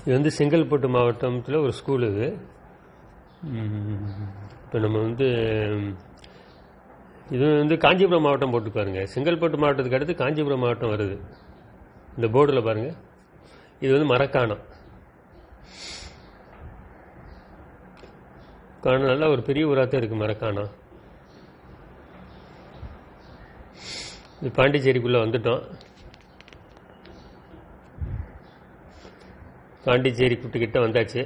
இது வந்து செங்கல்பட்டு மாவட்டத்தில் ஒரு ஸ்கூல் இது. இப்போ நம்ம வந்து இது வந்து காஞ்சிபுரம் மாவட்டம் போட்டு பாருங்க. செங்கல்பட்டு மாவட்டத்துக்கு அடுத்து காஞ்சிபுரம் மாவட்டம் வருது. இந்த போர்டில் பாருங்க, இது வந்து மரக்காணம். நல்லா ஒரு பெரிய ஊராக இருக்குது மரக்காணம். இது பாண்டிச்சேரிக்குள்ளே வந்துட்டோம். பாண்டிச்சேரி கிட்ட வந்தாச்சு.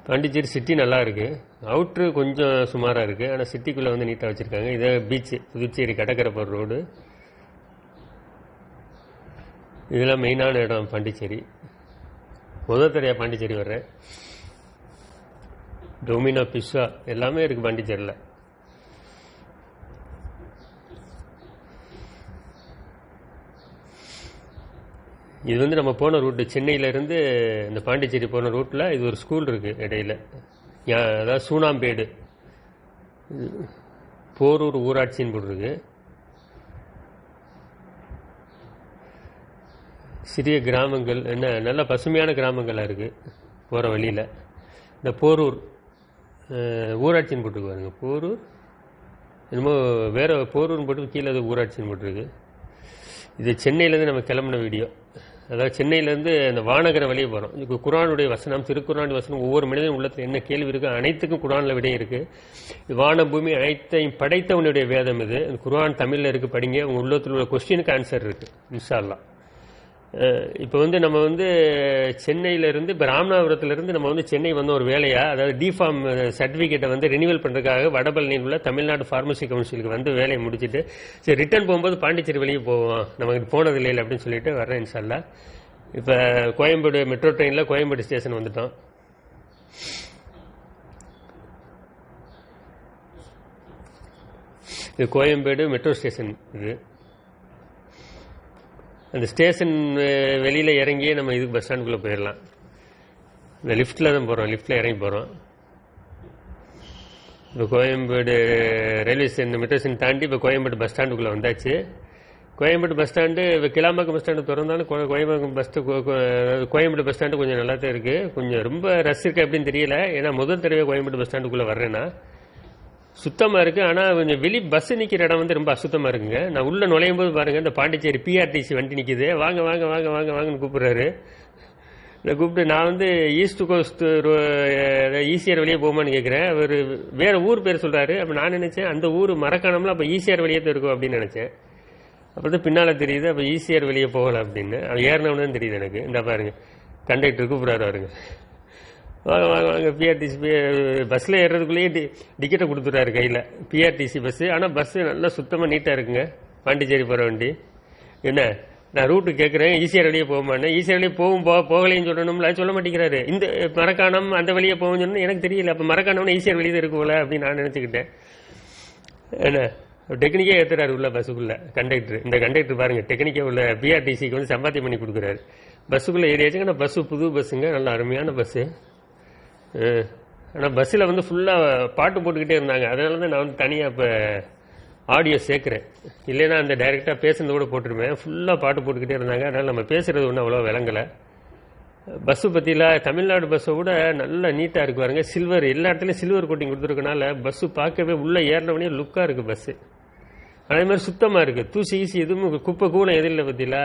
பாண்டிச்சேரி சிட்டி நல்லா இருக்குது. அவுட்ரு கொஞ்சம் சுமாராக இருக்குது, ஆனால் சிட்டிக்குள்ளே வந்து நீட்டாக வச்சுருக்காங்க. இதே பீச்சு, புதுச்சேரி கடற்கரை போகிற ரோடு. இதெல்லாம் மெயினான இடம் பாண்டிச்சேரி. முதல் தடையாக பாண்டிச்சேரி வர்றேன். டொமினோ, பிஸ்ஸா எல்லாமே இருக்குது பாண்டிச்சேரியில். இது வந்து நம்ம போன ரூட்டு, சென்னையிலேருந்து இந்த பாண்டிச்சேரி போன ரூட்டில் இது ஒரு ஸ்கூல் இருக்குது இடையில. அதாவது சூனாம்பேடு போரூர் ஊராட்சின்னு போட்டிருக்கு. சிறிய கிராமங்கள், என்ன நல்ல பசுமையான கிராமங்களாக இருக்குது போகிற வழியில். இந்த போரூர் ஊராட்சின்னு போட்டுருக்கு பாருங்க. போரூர் என்னமோ வேறு போரூர்னு போட்டு கீழே அது ஊராட்சின்னு போட்டிருக்கு. இது சென்னையிலேருந்து நம்ம கிளம்புன வீடியோ. அதாவது சென்னையிலேருந்து அந்த வானகர வழியே போகிறோம். இப்போ குர்ஆனுடைய வசனம், திருக்குர்ஆனுடைய வசனம், ஒவ்வொரு மனிதன் உள்ளத்தில் என்ன கேள்வி இருக்குது அனைத்துக்கும் குர்ஆனில் விடை இருக்குது. வான பூமி அனைத்தையும் படைத்தவனுடைய வேதம் இது. குர்ஆன் தமிழில் இருக்குது, படிங்க. உங்கள் உள்ளத்தில் உள்ள கொஸ்டினுக்கு ஆன்சர் இருக்குது இன்ஷா அல்லாஹ். இப்போ வந்து நம்ம வந்து சென்னையிலேருந்து, இப்போ ராமநாதபுரத்துலேருந்து நம்ம வந்து சென்னை வந்த ஒரு வேலையாக, அதாவது டிஃபார்ம் சர்டிஃபிகேட்டை வந்து ரினிவல் பண்ணுறதுக்காக வடபழனியில் உள்ள தமிழ்நாடு ஃபார்மசி கவுன்சிலுக்கு வந்து வேலையை முடிச்சுட்டு சரி ரிட்டர்ன் போகும்போது பாண்டிச்சேரி வெளியே போவோம், நமக்கு போனது இல்லை அப்படின்னு சொல்லிட்டு வர்றேன் இன்ஷா அல்லாஹ். இப்போ கோயம்பேடு மெட்ரோ ட்ரெயினில் கோயம்பேடு ஸ்டேஷன் வந்துட்டோம். இது கோயம்பேடு மெட்ரோ ஸ்டேஷன். இது அந்த ஸ்டேஷன் வெளியில் இறங்கியே நம்ம இதுக்கு பஸ் ஸ்டாண்டுக்குள்ளே போயிடலாம். இந்த லிஃப்ட்டில் தான் போகிறோம், லிஃப்ட்டில் இறங்கி போகிறோம். இப்போ Koyambedu railway station, metro station தாண்டி இப்போ கோயம்பேடு பஸ் ஸ்டாண்டுக்குள்ளே வந்தாச்சு. கோயம்பேடு பஸ் ஸ்டாண்டு, இப்போ கிளாம்பாக்கம் பஸ் ஸ்டாண்டு திறந்தாலும் கோயம்பேடு பஸ் ஸ்டாண்டு கொஞ்சம் நல்லா தான் இருக்குது. கொஞ்சம் ரொம்ப ரஷ் இருக்குது அப்படின்னு தெரியல, ஏன்னா முதல் தடவை கோயம்பேடு பஸ் ஸ்டாண்டுக்குள்ளே வர்றேன்னா சுத்தமாக இருக்குது. ஆனால் கொஞ்சம் வெளி பஸ் நிற்கிற இடம் வந்து ரொம்ப அசுத்தமாக இருக்குங்க. நான் உள்ளே நுழையும் போது பாருங்கள், இந்த பாண்டிச்சேரி பிஆர்டிசி வண்டி நிற்கிது. வாங்க வாங்க வாங்க வாங்க வாங்கன்னு கூப்பிட்றாரு. நான் கூப்பிட்டு நான் வந்து ஈஸ்ட் கோஸ்ட் ஈசிஆர் வழியே போகுமான்னு கேட்குறேன். அவர் வேறு ஊர் பேர் சொல்கிறாரு. அப்போ நான் நினச்சேன் அந்த ஊர் மரக்காணம்ல, அப்போ ஈசிஆர் வழியே தான் இருக்கும் அப்படின்னு நினச்சேன். அப்புறம் தான் பின்னால் தெரியுது அப்போ ஈசிஆர் வெளியே போகலாம் அப்படின்னு. அவன் ஏறினவனு தான் தெரியுது எனக்கு. இந்த பாருங்க, கண்டக்டர் கூப்பிட்றாரு பாருங்க. வாங்க வாங்க வாங்க பிஆர்டிசி பஸ்ஸில் ஏறுறதுக்குள்ளேயே டிக்கெட்டை கொடுத்துட்றாரு கையில். பிஆர்டிசி பஸ்ஸு, ஆனால் பஸ்ஸு நல்லா சுத்தமாக நீட்டாக இருக்குங்க. பாண்டிச்சேரி போகிற வண்டி. என்ன நான் ரூட்டு கேட்குறேன், ஈசிஆர் வழியே போகுமான்னு. ஈசிஆர் வழியே போகலைன்னு சொல்லணும்ல, சொல்ல மாட்டேங்கிறாரு. இந்த மரக்காணம் அந்த வழியே போகும்னு சொன்னால் எனக்கு தெரியல. அப்போ மரக்காணம்னா ஈசிஆர் வழியே தான் இருக்கும்ல அப்படின்னு நான் நினச்சிக்கிட்டேன். என்ன டெக்னிக்கே ஏற்றுறாரு உள்ள பஸ்ஸுக்குள்ளே கண்டக்டர். இந்த கண்டக்டர் பாருங்கள், டெக்னிக்கே உள்ள பிஆர்டிசிக்கு வந்து சம்பாத்தியம் பண்ணி கொடுக்குறாரு. பஸ்ஸுக்குள்ளே ஏறியாச்சுங்க. ஆனால் பஸ்ஸு புது பஸ்ஸுங்க, நல்ல அருமையான பஸ்ஸு. ஆனால் பஸ்ஸில் வந்து ஃபுல்லாக பாட்டு போட்டுக்கிட்டே இருந்தாங்க. அதனால தான் நான் வந்து தனியாக இப்போ ஆடியோ சேர்க்குறேன். இல்லைன்னா அந்த டைரெக்டாக பேசுனது கூட போட்டுருவேன். ஃபுல்லாக பாட்டு போட்டுக்கிட்டே இருந்தாங்க. அதனால் நம்ம பேசுகிறது ஒன்றும் அவ்வளோ விளங்கலை. பஸ்ஸு பற்றியில் தமிழ்நாடு பஸ்ஸை விட நல்லா நீட்டாக இருக்கு பாருங்க. சில்வர், எல்லா இடத்துலையும் சில்வர் கோட்டிங் கொடுத்துருக்கனால பஸ்ஸு பார்க்கவே உள்ளே ஏறினவனே லுக்காக இருக்குது பஸ்ஸு. அதே மாதிரி சுத்தமாக இருக்குது. தூசி ஈசி எதுவும் குப்பை கூலம் எதிரில் பற்றியில்.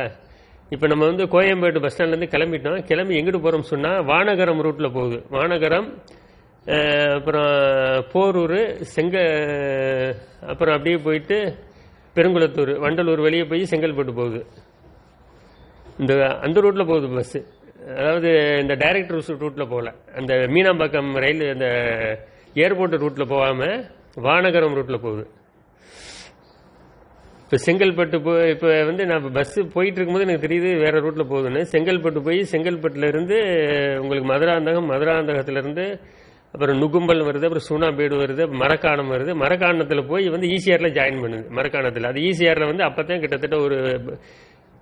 இப்போ நம்ம வந்து கோயம்பேடு பஸ் ஸ்டாண்ட்லேருந்து கிளம்பிட்டோம். கிளம்பி எங்கிட்டு போகிறோம்னு சொன்னால் வானகரம் ரூட்டில் போகுது. வானகரம், அப்புறம் போரூர், அப்புறம் அப்படியே போயிட்டு பெருங்குளத்தூர், வண்டலூர் வெளியே போய் செங்கல்பட்டு போகுது. அந்த ரூட்டில் போகுது பஸ்ஸு. அதாவது இந்த டைரக்ட் ரூட்டில் போகல, அந்த மீனாம்பாக்கம் ரயில் அந்த ஏர்போர்ட் ரூட்டில் போகாமல் வானகரம் ரூட்டில் போகுது. இப்போ செங்கல்பட்டு இப்போ வந்து நான் பஸ்ஸு போயிட்டு இருக்கும்போது எனக்கு தெரியுது வேறு ரூட்டில் போகுதுன்னு. செங்கல்பட்டு போய் செங்கல்பட்டுலேருந்து உங்களுக்கு மதுராந்தகம், மதுராந்தகத்துலேருந்து அப்புறம் நுகும்பல் வருது, அப்புறம் சூனாம்பேடு வருது, மரக்காணம் வருது. மரக்காணத்தில் போய் வந்து ஈசிஆரில் ஜாயின் பண்ணுது. மரக்காணத்தில் அது ஈசிஆரில் வந்து அப்போ தான் கிட்டத்தட்ட ஒரு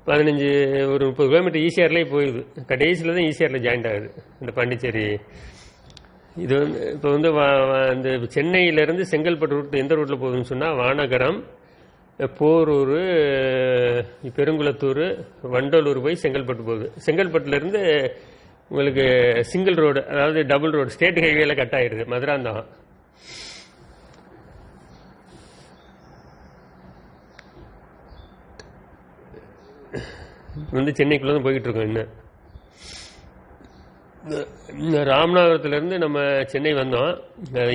30 கிலோமீட்டர் ஈசிஆர்லேயே போயிடுது. கடைசியில் தான் ஈசிஆரில் ஜாயின் ஆகுது இந்த பாண்டிச்சேரி. இது வந்து இப்போ வந்து இந்த சென்னையிலேருந்து செங்கல்பட்டு ரூட் எந்த ரூட்டில் போகுதுன்னு சொன்னால் வானகரம், போரூர், பெருங்குளத்தூர், வண்டலூர் போய் செங்கல்பட்டு போகுது. செங்கல்பட்டுலேருந்து உங்களுக்கு சிங்கிள் ரோடு, அதாவது டபுள் ரோடு, ஸ்டேட் ஹைவேல கட் ஆயிடுது மதுராந்தகம். சென்னைக்குள்ள தான் போய்கிட்டு இருக்கோம். இன்னும் ராமநாதபுரத்துலேருந்து நம்ம சென்னை வந்தோம்.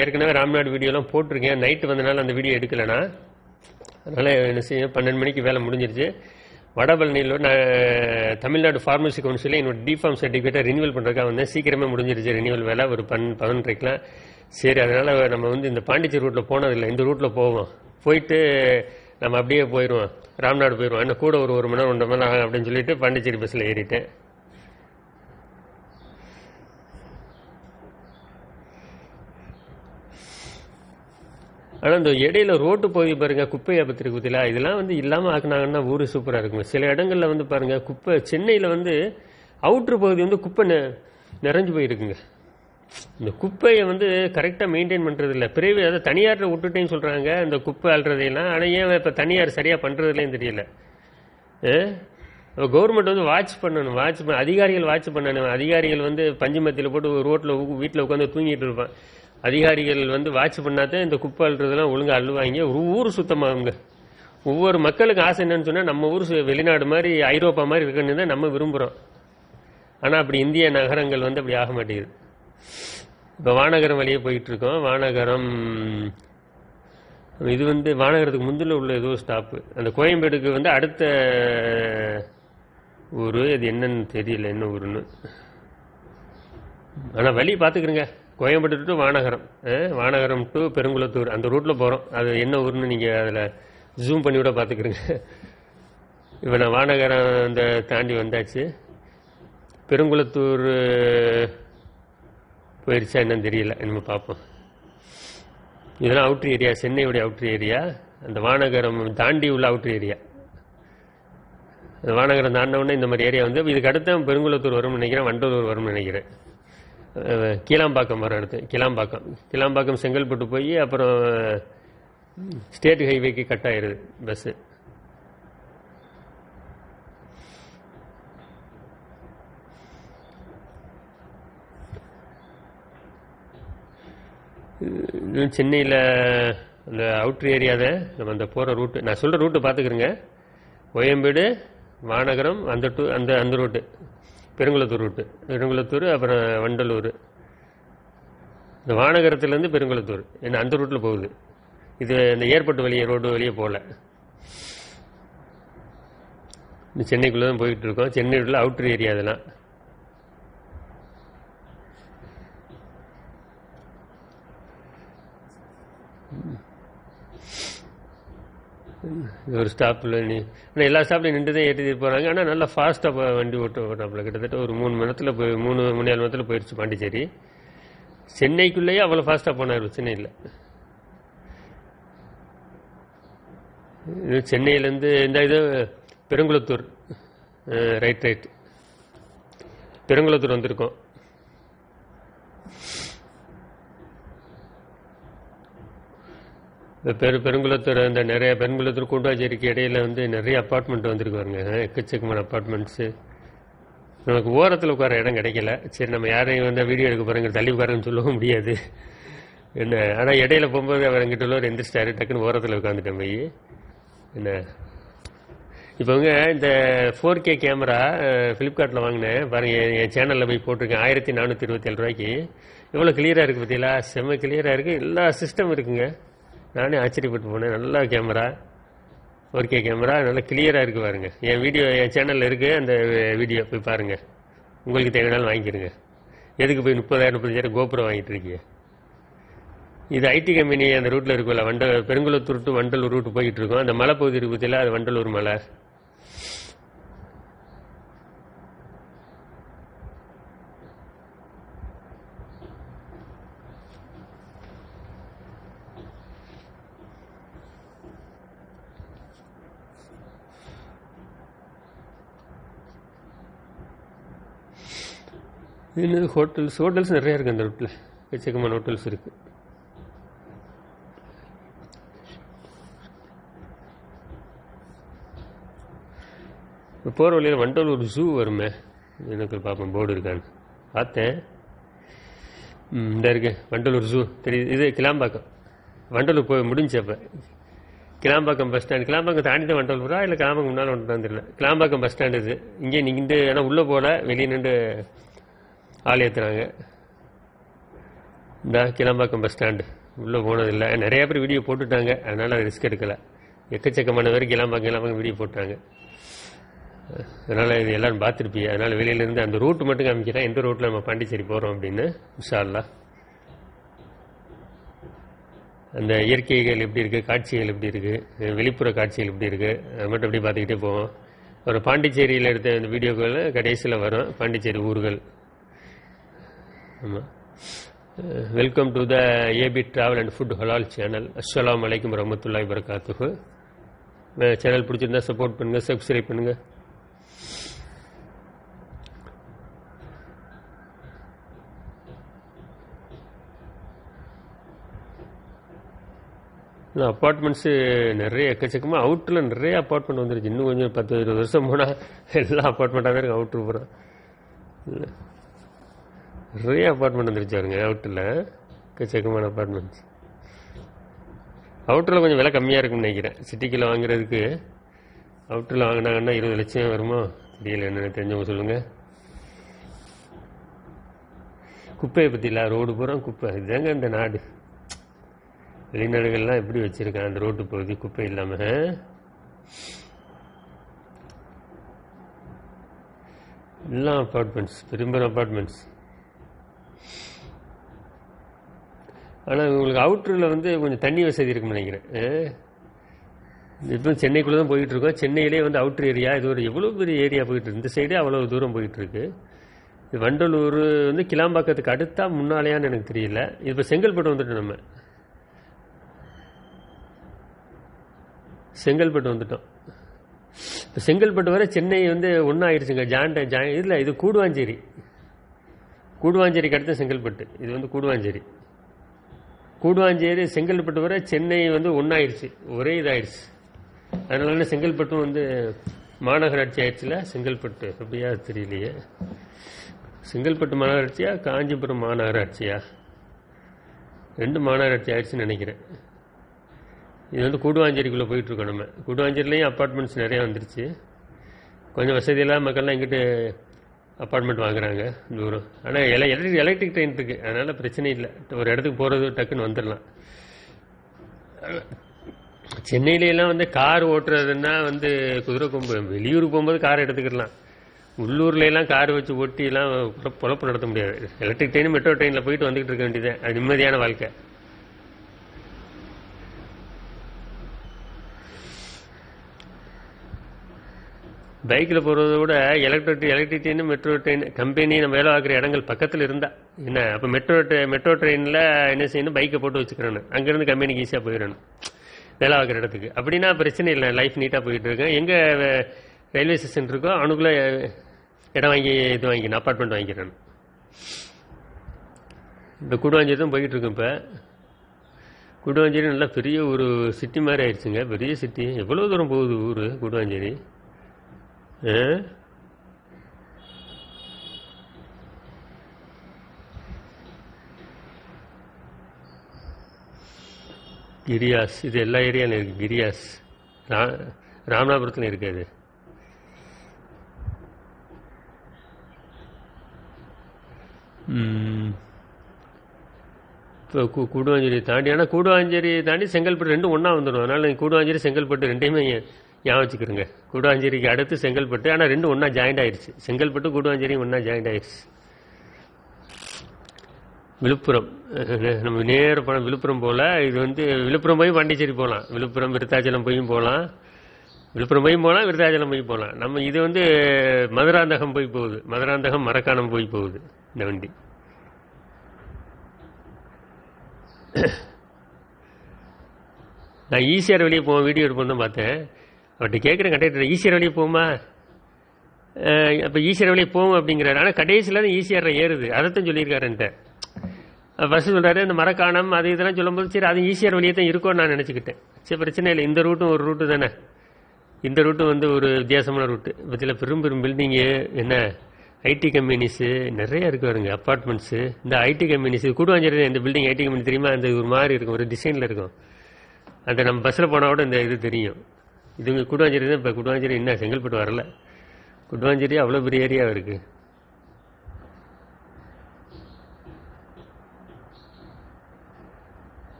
ஏற்கனவே ராம்நாடு வீடியோலாம் போட்டிருக்கேன். நைட்டு வந்தனால அந்த வீடியோ எடுக்கலைண்ணா. அதனால் என்ன செய்ய 12 மணிக்கு வேலை முடிஞ்சிருச்சு. வடபழனியில் தமிழ்நாடு ஃபார்மசி கவுன்சிலில் என்னோட டிஃபார்ம் சர்டிஃபிகேட்டை ரினிவல் பண்ணுறதுக்காக வந்தேன். சீக்கிரமே முடிஞ்சிருச்சு ரினிவல் வேலை, ஒரு 11:30க்கெலாம். சரி, அதனால் நம்ம இந்த பாண்டிச்சேரி ரூட்டில் போனதில்லை, இந்த ரூட்டில் போவோம். போயிட்டு நம்ம அப்படியே போயிடுவோம், ராம்நாடு போயிடுவோம். இன்னும் கூட ஒரு 1 மணி நேரம் 1.5 மணி நேரம் ஆகும் அப்படின்னு சொல்லிட்டு பாண்டிச்சேரி பஸ்ஸில் ஏறிட்டேன். ஆனால் இந்த இடையில ரோட்டு போய் பாருங்க, குப்பையை பற்றி குத்திலா இதெல்லாம் இல்லாமல் ஆக்குனாங்கன்னா ஊர் சூப்பராக இருக்குங்க. சில இடங்களில் பாருங்க, குப்பை சென்னையில் அவுட்ரு பகுதி குப்பை நிறைஞ்சு போயிருக்குங்க. இந்த குப்பையை கரெக்டாக மெயின்டைன் பண்ணுறது இல்லை. பிறகு அதை தனியார் விட்டுட்டேன்னு சொல்கிறாங்க இந்த குப்பை அல்றதையெல்லாம். ஆனால் ஏன் இப்போ தனியார் சரியாக பண்ணுறதுலேயும் தெரியல. கவர்மெண்ட் வாட்ச் பண்ணணும், அதிகாரிகள் வாட்ச் பண்ணணும். அதிகாரிகள் பஞ்சு மத்தியில் போட்டு ரோட்டில் வீட்டில் உட்காந்து தூங்கிட்டு இருப்பான். அதிகாரிகள் வாட்ச் பண்ணாதான் இந்த குப்பை அல்றதெல்லாம் ஒழுங்காக அள்ளுவாங்க, ஒரு ஊர் சுத்தமாகுங்க. ஒவ்வொரு மக்களுக்கு ஆசை என்னன்னு சொன்னால் நம்ம ஊர் வெளிநாடு மாதிரி ஐரோப்பா மாதிரி இருக்குன்னு தான் நம்ம விரும்புகிறோம். ஆனால் அப்படி இந்திய நகரங்கள் அப்படி ஆக மாட்டேங்குது. இப்போ வானகரம் வழியே போயிட்டு இருக்கோம். வானகரம் இது வானகரத்துக்கு முந்தில் உள்ள ஏதோ ஸ்டாப்பு. அந்த கோயம்பேடுக்கு அடுத்த ஊர், அது என்னன்னு தெரியல என்ன ஊருன்னு. ஆனால் வழி பார்த்துக்கிறேங்க, கோயம்பேடு டு வானகரம், வானகரம் டு பெருங்குளத்தூர் அந்த ரூட்டில் போகிறோம். அது என்ன ஊருன்னு நீங்கள் அதில் ஜூம் பண்ணி விட பார்த்துக்கிறேங்க. இப்போ நான் வானகரம் அந்த தாண்டி வந்தாச்சு. பெருங்குளத்தூர் போயிடுச்சா என்னன்னு தெரியல, நம்ம பார்ப்போம். இதெல்லாம் அவுட்ரு ஏரியா, சென்னையுடைய அவுட்ரு ஏரியா. அந்த வானகரம் தாண்டி உள்ள அவுட்ரு ஏரியா. அந்த வானகரம் தாண்டவுடனே இந்த மாதிரி ஏரியா இதுக்கு அடுத்த பெருங்குளத்தூர் வரும்னு நினைக்கிறேன், வண்டலூர் வரும்னு நினைக்கிறேன். கீழாம்பாக்கம் வர அடுத்து கீழாம்பாக்கம் செங்கல்பட்டு போய் அப்புறம் ஸ்டேட் ஹைவேக்கு கட் ஆயிடுது பஸ்ஸு. சென்னையில் அந்த அவுட்ரு ஏரியாவை நம்ம அந்த போகிற ரூட்டு, நான் சொல்கிற ரூட்டு பார்த்துக்கிறேங்க. கோயம்பேடு, வானகரம், அந்த ரூட்டு பெருங்குளத்தூர் ரூட்டு. பெருங்குளத்தூர் அப்புறம் வண்டலூர். இந்த வானகரத்துலேருந்து பெருங்குளத்தூர் என்ன அந்த ரூட்டில் போகுது. இது இந்த ஏர்போர்ட் வழியே ரோடு வழியே போகல. இந்த சென்னைக்குள்ளே தான் போயிட்டு இருக்கோம். சென்னைக்குள்ள அவுட்ரு ஏரியா அதெல்லாம். ஒரு ஸ்டாப்பில் ஆனால் எல்லா ஸ்டாப்லையும் நின்று தான் ஏற்றி போகிறாங்க. ஆனால் நல்லா ஃபாஸ்ட்டாக வண்டி ஓட்டாப்புல கிட்டத்தட்ட ஒரு 3 மணி நேரத்தில் 3-3.5 மணி நேரத்தில் போயிடுச்சு பாண்டிச்சேரி. சென்னைக்குள்ளேயே அவ்வளோ ஃபாஸ்ட்டாக போனார் சென்னையில். சென்னையிலேருந்து இந்த இது பெருங்குளத்தூர், ரைட் பெருங்குளத்தூர் வந்திருக்கோம். பெருங்குளத்தூர் அந்த நிறைய பெருங்குளத்தூர் கூட்டாச்சேரிக்கு இடையில நிறைய அப்பார்ட்மெண்ட் வந்திருக்கு பாருங்க, எக்கச்சக்கமான அப்பார்ட்மெண்ட்ஸு. நமக்கு ஓரத்தில் உட்கார இடம் கிடைக்கல. சரி, நம்ம யாரையும் வீடியோ எடுக்க போகிறோங்க தள்ளி உட்காருன்னு சொல்லவும் முடியாது என்ன. ஆனால் இடையில போகும்போது அவர் எங்கிட்ட உள்ள எந்திரிச்சிட்டாரு, டக்குன்னு ஓரத்தில் உட்காந்துட்டேன் போய் என்ன. இப்போ இந்த 4K கேமரா ஃப்ளிப்கார்ட்டில் வாங்கினேன் பாருங்க, என் சேனலில் போய் போட்டிருக்கேன். 1427 ரூபாய்க்கு. எவ்வளோ கிளியராக இருக்குது பார்த்தீங்களா, செம்ம கிளியராக இருக்குது. எல்லா சிஸ்டம் இருக்குங்க. நானே ஆச்சரியப்பட்டு போனேன். நல்லா கேமரா, 4K கேமரா, நல்லா கிளியராக இருக்குது பாருங்கள். என் வீடியோ என் சேனலில் இருக்குது, அந்த வீடியோ போய் பாருங்கள். உங்களுக்கு தேவைனாலும் வாங்கிக்கிறங்க. எதுக்கு போய் 30,000-35,000 கோபுரம் வாங்கிட்டு இருக்கீங்க. இது ஐடி கம்பெனி அந்த ரூட்டில் இருக்குல்ல, பெருங்குளத்தூர் டு வண்டலூர் ரூட்டு போய்கிட்டு இருக்கோம். அந்த மலை பகுதி இருக்கு பற்றியில், அது வண்டலூர் மலை. இது ஹோட்டல்ஸ் நிறையா இருக்குது அந்த ரூட்டில். எக்கச்சக்கமான ஹோட்டல்ஸ் இருக்குது. போகிற வழியில் வண்டலூர் ஜூ வருமே, எனக்கு பார்ப்பேன் போர்டு இருக்கான்னு பார்த்தேன். இந்த இருக்கு வண்டலூர் ஜூ தெரியுது. இது கிளாம்பாக்கம். வண்டலூர் போய் முடிஞ்சப்போ கிளாம்பாக்கம் பஸ் ஸ்டாண்டு. கிளாம்பாக்கம் தாண்டி தான் வண்டலூரா இல்லை கிளாம்பாக்கம் முன்னால் வந்துட்டு தெரியல. கிளாம்பாக்கம் பஸ் ஸ்டாண்டு இது. இங்கே நின்று ஆனால் உள்ளே போகல, வெளியே நின்று ஆள் ஏற்றுறாங்க. இந்த கிளாம்பாக்கம் பஸ் ஸ்டாண்டு உள்ளே போனதில்லை. நிறையா பேர் வீடியோ போட்டுட்டாங்க, அதனால் ரிஸ்க் எடுக்கலை. எக்கச்சக்கமான பேர் கிளாம்பாக்கம் வீடியோ போட்டாங்க. அதனால் இது எல்லோரும் பார்த்துருப்பீங்க. அதனால் வெளியிலேருந்து அந்த ரூட்டு மட்டும் காமிக்கிறேன், எந்த ரூட்டில் நம்ம பாண்டிச்சேரி போகிறோம் அப்படின்னு. இன்ஷா அல்லாஹ் அந்த இயற்கைகள் எப்படி இருக்குது, காட்சிகள் எப்படி இருக்குது, வெளிப்புற காட்சிகள் எப்படி இருக்குது, அது மட்டும் எப்படி பார்த்துக்கிட்டே போவோம். ஒரு பாண்டிச்சேரியில் எடுத்த இந்த வீடியோக்கள் கடைசியில் வரும், பாண்டிச்சேரி ஊர்கள். ஆமாம். Welcome to the AB travel and food halal channel. அஸ்ஸலாமு அலைக்கும் வரஹ்மத்துல்லாஹி வபரகாத்துஹு. சேனல் பிடிச்சிருந்தா சப்போர்ட் பண்ணுங்கள், சப்ஸ்கிரைப் பண்ணுங்கள். அப்பார்ட்மெண்ட்ஸு நிறைய எக்கச்சக்கமாக அவுட்டரில் நிறைய அப்பார்ட்மெண்ட் வந்துருச்சு. இன்னும் கொஞ்சம் 10-20 வருஷம் போனால் எல்லா அப்பார்ட்மெண்ட்டாக தான் இருக்குது. அவுட்ரு போகிறோம் இல்லை, நிறைய அப்பார்ட்மெண்ட் வந்துருச்சு பாருங்க. அவுட்டரில் எக்கச்சக்கமான அப்பார்ட்மெண்ட்ஸ். அவுட்டரில் கொஞ்சம் விலை கம்மியாக இருக்குன்னு நினைக்கிறேன். சிட்டிக்குள்ளே வாங்குறதுக்கு அவுட்டரில் வாங்கினாங்கன்னா 20 லட்சம் வருமோ தெரியல, என்னென்ன தெரிஞ்சவங்க சொல்லுங்கள். குப்பையை பற்றி இல்லை, ரோடு பூரா குப்பை. இதுதாங்க இந்த நாடு. வெளிநாடுகள்லாம் எப்படி வச்சுருக்கான் அந்த ரோட்டு பகுதி குப்பை இல்லாமல். எல்லாம் அப்பார்ட்மெண்ட்ஸ், பெரும்பெரும் அப்பார்ட்மெண்ட்ஸ். ஆனால் உங்களுக்கு அவுட்டரில் கொஞ்சம் தண்ணி வசதி இருக்குன்னு நினைக்கிறேன். இப்போ சென்னைக்குள்ளே தான் போயிட்டுருக்கோம். சென்னையிலே அவுட்ரு ஏரியா, இது ஒரு எவ்வளோ பெரிய ஏரியா போயிட்டுருக்கு. இந்த சைடே அவ்வளோ தூரம் போயிட்டுருக்கு. இது வண்டலூர் கிளாம்பாக்கத்துக்கு அடுத்தா முன்னாலேயான்னு எனக்கு தெரியல. இப்போ செங்கல்பட்டு வந்துட்டோம். நம்ம செங்கல்பட்டு வந்துட்டோம். இப்போ செங்கல்பட்டு வரை சென்னை ஒன்றாயிடுச்சுங்க. இல்லை, இது கூடுவாஞ்சேரி. கூடுவாஞ்சேரிக்கு அடுத்து செங்கல்பட்டு. இது கூடுவாஞ்சேரி. கூடுவாஞ்சேரி செங்கல்பட்டு வரை சென்னை ஒன்றாயிடுச்சு, ஒரே இதாகிடுச்சு. அதனால செங்கல்பட்டும் மாநகராட்சி ஆயிடுச்சுல. செங்கல்பட்டு அப்படியா தெரியலையே. செங்கல்பட்டு மாநகராட்சியா காஞ்சிபுரம் மாநகராட்சியா, 2 மாநகராட்சி ஆயிடுச்சுன்னு நினைக்கிறேன். இது கூடுவாஞ்சேரிக்குள்ளே போயிட்டுருக்கோம். நம்ம கூடுவாஞ்சேரிலையும் அப்பார்ட்மெண்ட்ஸ் நிறையா வந்துருச்சு. கொஞ்சம் வசதியெல்லாம் மக்கள்லாம் இங்கிட்டு அப்பார்ட்மெண்ட் வாங்குறாங்க தூரம். ஆனால் எலக்ட்ரிக் ட்ரெயின் இருக்குது, அதனால் பிரச்சனை இல்லை. ஒரு இடத்துக்கு போகிறது டக்குன்னு வந்துடலாம். சென்னையிலலாம் கார் ஓட்டுறதுன்னா குதிரை கொம்பு. வெளியூருக்கு போகும்போது கார் எடுத்துக்கிடலாம். உள்ளூர்லாம் கார் வச்சு ஓட்டிலாம் பொழப்பு நடத்த முடியாது. எலக்ட்ரிக் ட்ரெயின், மெட்ரோ ட்ரெயினில் போயிட்டு வந்துக்கிட்டு இருக்க வேண்டியது. அது நிம்மதியான வாழ்க்கை. பைக்கில் போகிறத விட electric train, metro train company நம்ம வேலை பார்க்குற இடங்கள் பக்கத்தில் இருந்தால் என்ன, அப்போ மெட்ரோ ட்ரெயினில் என்ன செய்யணும், பைக்கை போட்டு வச்சுக்கிறேன். அங்கேருந்து கம்பெனிக்கு ஈஸியாக போயிடணும் வேலை பார்க்குற இடத்துக்கு. அப்படின்னா பிரச்சனை இல்லை, லைஃப் நீட்டாக போயிட்டு இருக்கேன். எங்கே ரயில்வே ஸ்டேஷன் இருக்கோ அவனுக்குள்ளே இடம் வாங்கி வாங்கிக்கணும், அப்பார்ட்மெண்ட் வாங்கிக்கிறேன். இந்த கூடுவாஞ்சேரி தான் போய்கிட்டு இருக்கேன். இப்போ கூடுவாஞ்சேரி நல்லா பெரிய ஒரு சிட்டி மாதிரி ஆயிடுச்சுங்க. பெரிய சிட்டி. எவ்வளோ தூரம் போகுது ஊர் கூடுவாஞ்சேரி. கிரியாஸ், இது எல்லா ஏரியாவிலும் இருக்குது. கிரியாஸ் ராமநாதபுரத்தில் இருக்காது. இப்போ கூடுவாஞ்சேரி தாண்டி, ஆனால் கூடுவாஞ்சேரி தாண்டி செங்கல்பட்டு ரெண்டும் ஒன்றா வந்துடும். அதனால் கூடுவாஞ்சேரி செங்கல்பட்டு ரெண்டையுமே ஞாபகம் வச்சுக்கிறோங்க. கூடுவாஞ்சேரிக்கு அடுத்து செங்கல்பட்டு, ஆனால் ரெண்டும் ஒன்றா ஜாயிண்ட் ஆயிடுச்சு. செங்கல்பட்டு கூடுவாஞ்சேரி ஒன்றா ஜாயிண்ட் ஆயிடுச்சு. விழுப்புரம், நம்ம நேர போனால் விழுப்புரம் போல். இது விழுப்புரம் போய் பாண்டிச்சேரி போகலாம். விழுப்புரம் விருத்தாச்சலம் போயும் போகலாம். விழுப்புரம் போயும் போகலாம், விருத்தாச்சலம் போய் போகலாம். நம்ம இது மதுராந்தகம் போய் போகுது. மதுராந்தகம் மரக்காணம் போய் போகுது இந்த வண்டி. நான் ஈசிஆர் வெளியே போவேன், வீடியோ எடுப்போம் தான் பார்த்தேன். அவர்கிட்ட கேட்குறேன், கண்டக்டர் ஈசிஆர் வெளியே போகுமா, அப்போ ஈசிஆர் வெளியே போவோம் அப்படிங்கிறாரு. ஆனால் கடைசியில் தான் ஈசிஆர் ஏறுது. அதைத்தான் சொல்லியிருக்காருன்ட்டு. ஃபஸ்ட்டு சொல்கிறாரு இந்த மரக்காணம் அது இதெல்லாம் சொல்லும்போது சரி அது ஈசிஆர் வெளியே தான் இருக்கும்னு நான் நினச்சிக்கிட்டேன். சரி பிரச்சனை இல்லை, இந்த ரூட்டும் ஒரு ரூட்டு தானே, இந்த ரூட்டு வந்து ஒரு வித்தியாசமான ரூட்டு. பற்றியில் பெரும் பெரும் பில்டிங்கு என்ன ஐடி கம்பெனிஸு நிறைய இருக்கு வருங்க, அப்பார்ட்மெண்ட்ஸு. இந்த ஐடி கம்பெனிஸு கூடுவாஞ்சேரி இந்த பில்டிங் ஐடி கம்பெனி தெரியுமா? அந்த ஒரு மாதிரி இருக்கும், ஒரு டிசைனில் இருக்கும். அந்த நம்ம பஸ்ஸில் போனால் கூட இந்த இது தெரியும். இதுங்க கூடுவாஞ்சேரி தான். இப்போ கூடுவாஞ்சேரி என்ன செங்கல்பட்டு வரல. கூடுவாஞ்சேரி அவ்வளோ பெரிய ஏரியாவும் இருக்குது.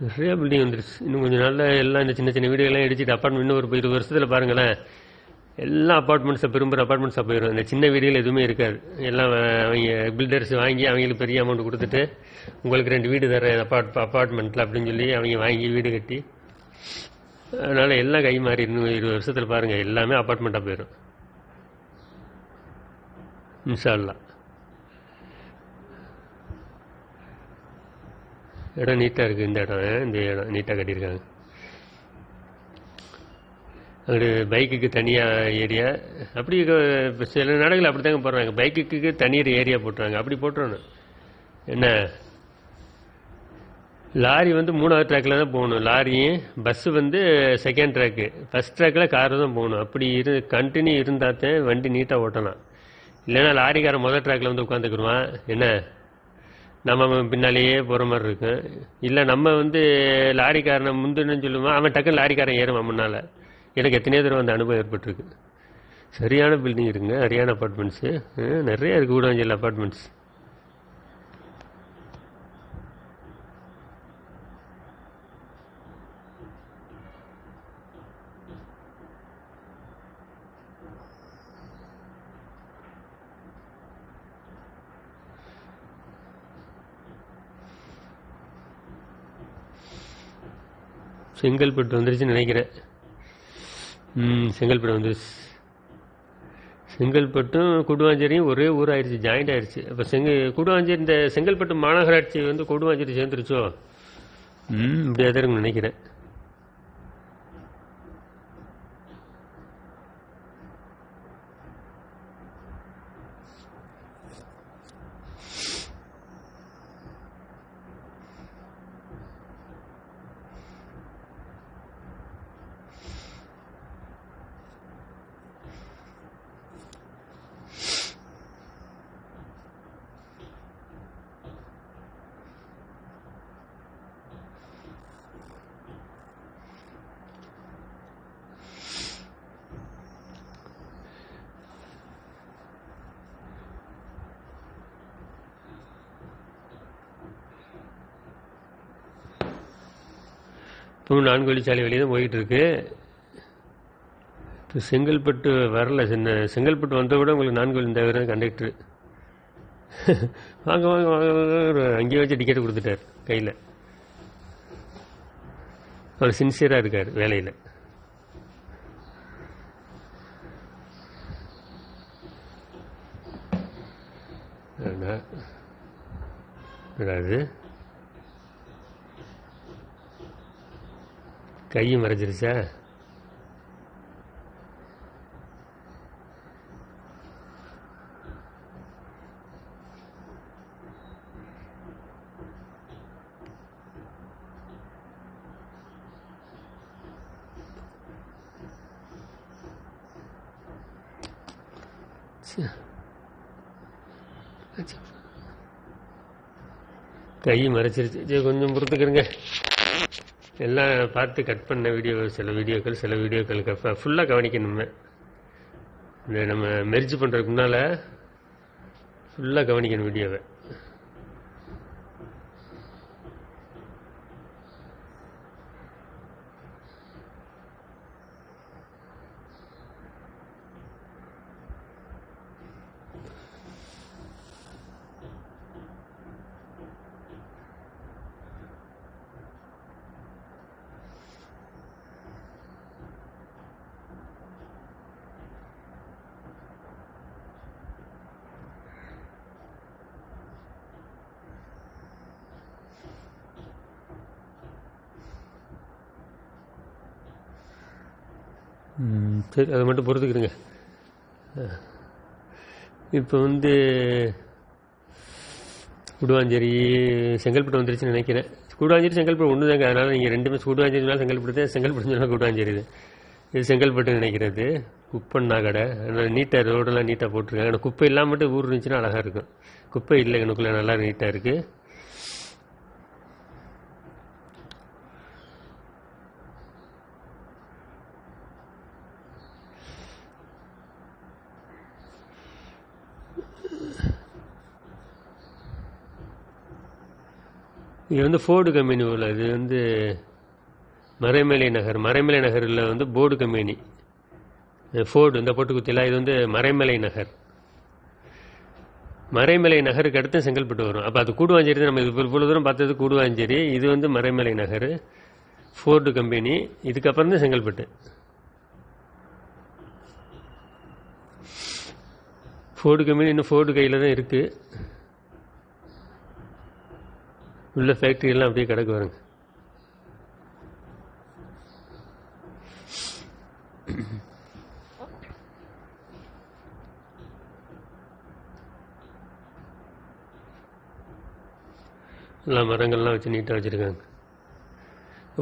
நிறைய பில்டிங் வந்துருச்சு. இன்னும் கொஞ்சம் நாளில் எல்லாம் இந்த சின்ன சின்ன வீடுகள்லாம் இடிச்சிட்டு அப்பார்ட்மெண்ட் இன்னும் ஒரு 20 வருஷத்தில் பாருங்களேன், எல்லா அப்பார்ட்மெண்ட்ஸை பெரும்பெரும் அப்பார்ட்மெண்ட்ஸாக போயிடும். இந்த சின்ன வீடுகள் எதுவுமே இருக்காது. எல்லாம் அவங்க பில்டர்ஸ் வாங்கி அவங்களுக்கு பெரிய அமௌண்ட் கொடுத்துட்டு உங்களுக்கு 2 வீடு தரேன் அப்பார்ட்மெண்ட்டில் அப்படின்னு சொல்லி அவங்க வாங்கி வீடு கட்டி, அதனால் எல்லாம் கை மாறி இன்னும் 20 வருஷத்தில் பாருங்கள் எல்லாமே அப்பார்ட்மெண்ட்டாக போயிடும் இன்ஷா அல்லாஹ். இடம் நீட்டாக இருக்குது. இந்த இடம் நீட்டாக கட்டியிருக்காங்க. அங்கே பைக்குக்கு தனியாக ஏரியா, அப்படி இப்போ சில நாடுகள் அப்படி தாங்க போடுறாங்க. பைக்குக்கு தனியார் ஏரியா போட்டுறாங்க. அப்படி போட்டுறணும். என்ன லாரி வந்து 3வது ட்ராக்கில் தான் போகணும். லாரியும் பஸ்ஸு வந்து செகண்ட் ட்ராக்கு, ஃபஸ்ட் ட்ராக்கில் காரு தான் போகணும். அப்படி கண்டினியூ இருந்தால் தான் வண்டி நீட்டாக ஓட்டலாம். இல்லைன்னா லாரிக்காரன் முதல் ட்ராக்கில் வந்து உட்காந்துக்குருவான். என்ன நம்ம பின்னாலேயே போகிற மாதிரி இருக்கும். இல்லை நம்ம வந்து லாரிக்காரனை முந்துன்னு சொல்லுவான், அவன் டக்குன்னு லாரிக்காரன் ஏறுவான் முன்னால். எனக்கு எத்தனையோ தடவை அந்த அனுபவம் ஏற்பட்டிருக்கு. சரியான பில்டிங் இருக்குங்க, சரியான அப்பார்ட்மெண்ட்ஸு நிறைய இருக்குது கூடாஞ்சல் அப்பார்ட்மெண்ட்ஸ். செங்கல்பட்டு வந்துருச்சுன்னு நினைக்கிறேன். செங்கல்பட்டு வந்துருச்சு. செங்கல்பட்டும் கூடுவாஞ்சேரியும் ஒரே ஊர் ஆயிடுச்சு, ஜாயிண்ட் ஆயிடுச்சு. அப்போ கூடுவாஞ்சேரி இந்த செங்கல்பட்டு மாநகராட்சி வந்து கூடுவாஞ்சேரி சேர்ந்துருச்சோ? இப்படியா தான் இருக்குன்னு நினைக்கிறேன். இப்போ 4 வழிச்சாலை வெளியே தான் போயிட்டு இருக்கு. இப்போ செங்கல்பட்டு வரல. செங்கல்பட்டு வந்த விட உங்களுக்கு 4 வழி தவிர கண்டக்டரு வாங்க வாங்க வாங்க வாங்க அங்கேயே வச்சு டிக்கெட் கொடுத்துட்டார் கையில். அவர் சின்சியராக இருக்கார் வேலையில். அதாவது கையும் மறைஞ்சிருச்சா? கை மறைச்சிருச்சு. சரி கொஞ்சம் பொறுத்துக்கிறங்க. எல்லாம் பார்த்து கட் பண்ண வீடியோ, சில வீடியோக்கள் ஃபுல்லாக கவனிக்கணுமே. இந்த நம்ம மெர்ஜ் பண்ணுறதுக்கு முன்னால் ஃபுல்லாக கவனிக்கணும் வீடியோவை. சரி, அதை மட்டும் பொறுத்துக்கிடுங்க. இப்போ வந்து கூடுவாஞ்சேரி செங்கல்பட்டு வந்துருச்சுன்னு நினைக்கிறேன். கூடுவாஞ்சேரி செங்கல்பட்டு ஒன்று தாங்க. அதனால் நீங்கள் ரெண்டுமே கூடுவாஞ்சேரினாலும் செங்கல்பட்டு தான், செங்கல்பட்டு சொன்னால் கூடுவாஞ்சேரி இது செங்கல்பட்டு நினைக்கிறது. குப்பண்ணா கடை, அதனால் நீட்டாக ரோடெல்லாம் நீட்டாக போட்டிருக்காங்க. ஆனால் குப்பை இல்லாமல் மட்டும் ஊர் இருந்துச்சுன்னா அழகாக இருக்கும். குப்பை இல்லை எனக்குள்ளே, நல்லா நீட்டாக இருக்குது. இது வந்து ஃபோர்டு கம்பெனி உள்ள, இது வந்து மறைமலை நகரில் வந்து போர்டு கம்பெனி ஃபோர்டு இந்த போட்டுக்குத்தில. இது வந்து மறைமலை நகருக்கு அடுத்து செங்கல்பட்டு வரும். அப்போ அது கூடுவாஞ்சேரி தான். நம்ம இவ்வளோ தூரம் பார்த்தது கூடுவாஞ்சேரி, இது வந்து மறைமலை நகர் ஃபோர்டு கம்பெனி. இதுக்கப்புறம் தான் செங்கல்பட்டு. ஃபோர்டு கம்பெனி இன்னும் ஃபோர்டு கையில் தான் இருக்குது. உள்ள ஃபேக்ட்ரி எல்லாம் அப்படியே கிடக்கு வருங்க. எல்லாம் மரங்கள்லாம் வச்சு நீட்டாக வச்சுருக்காங்க.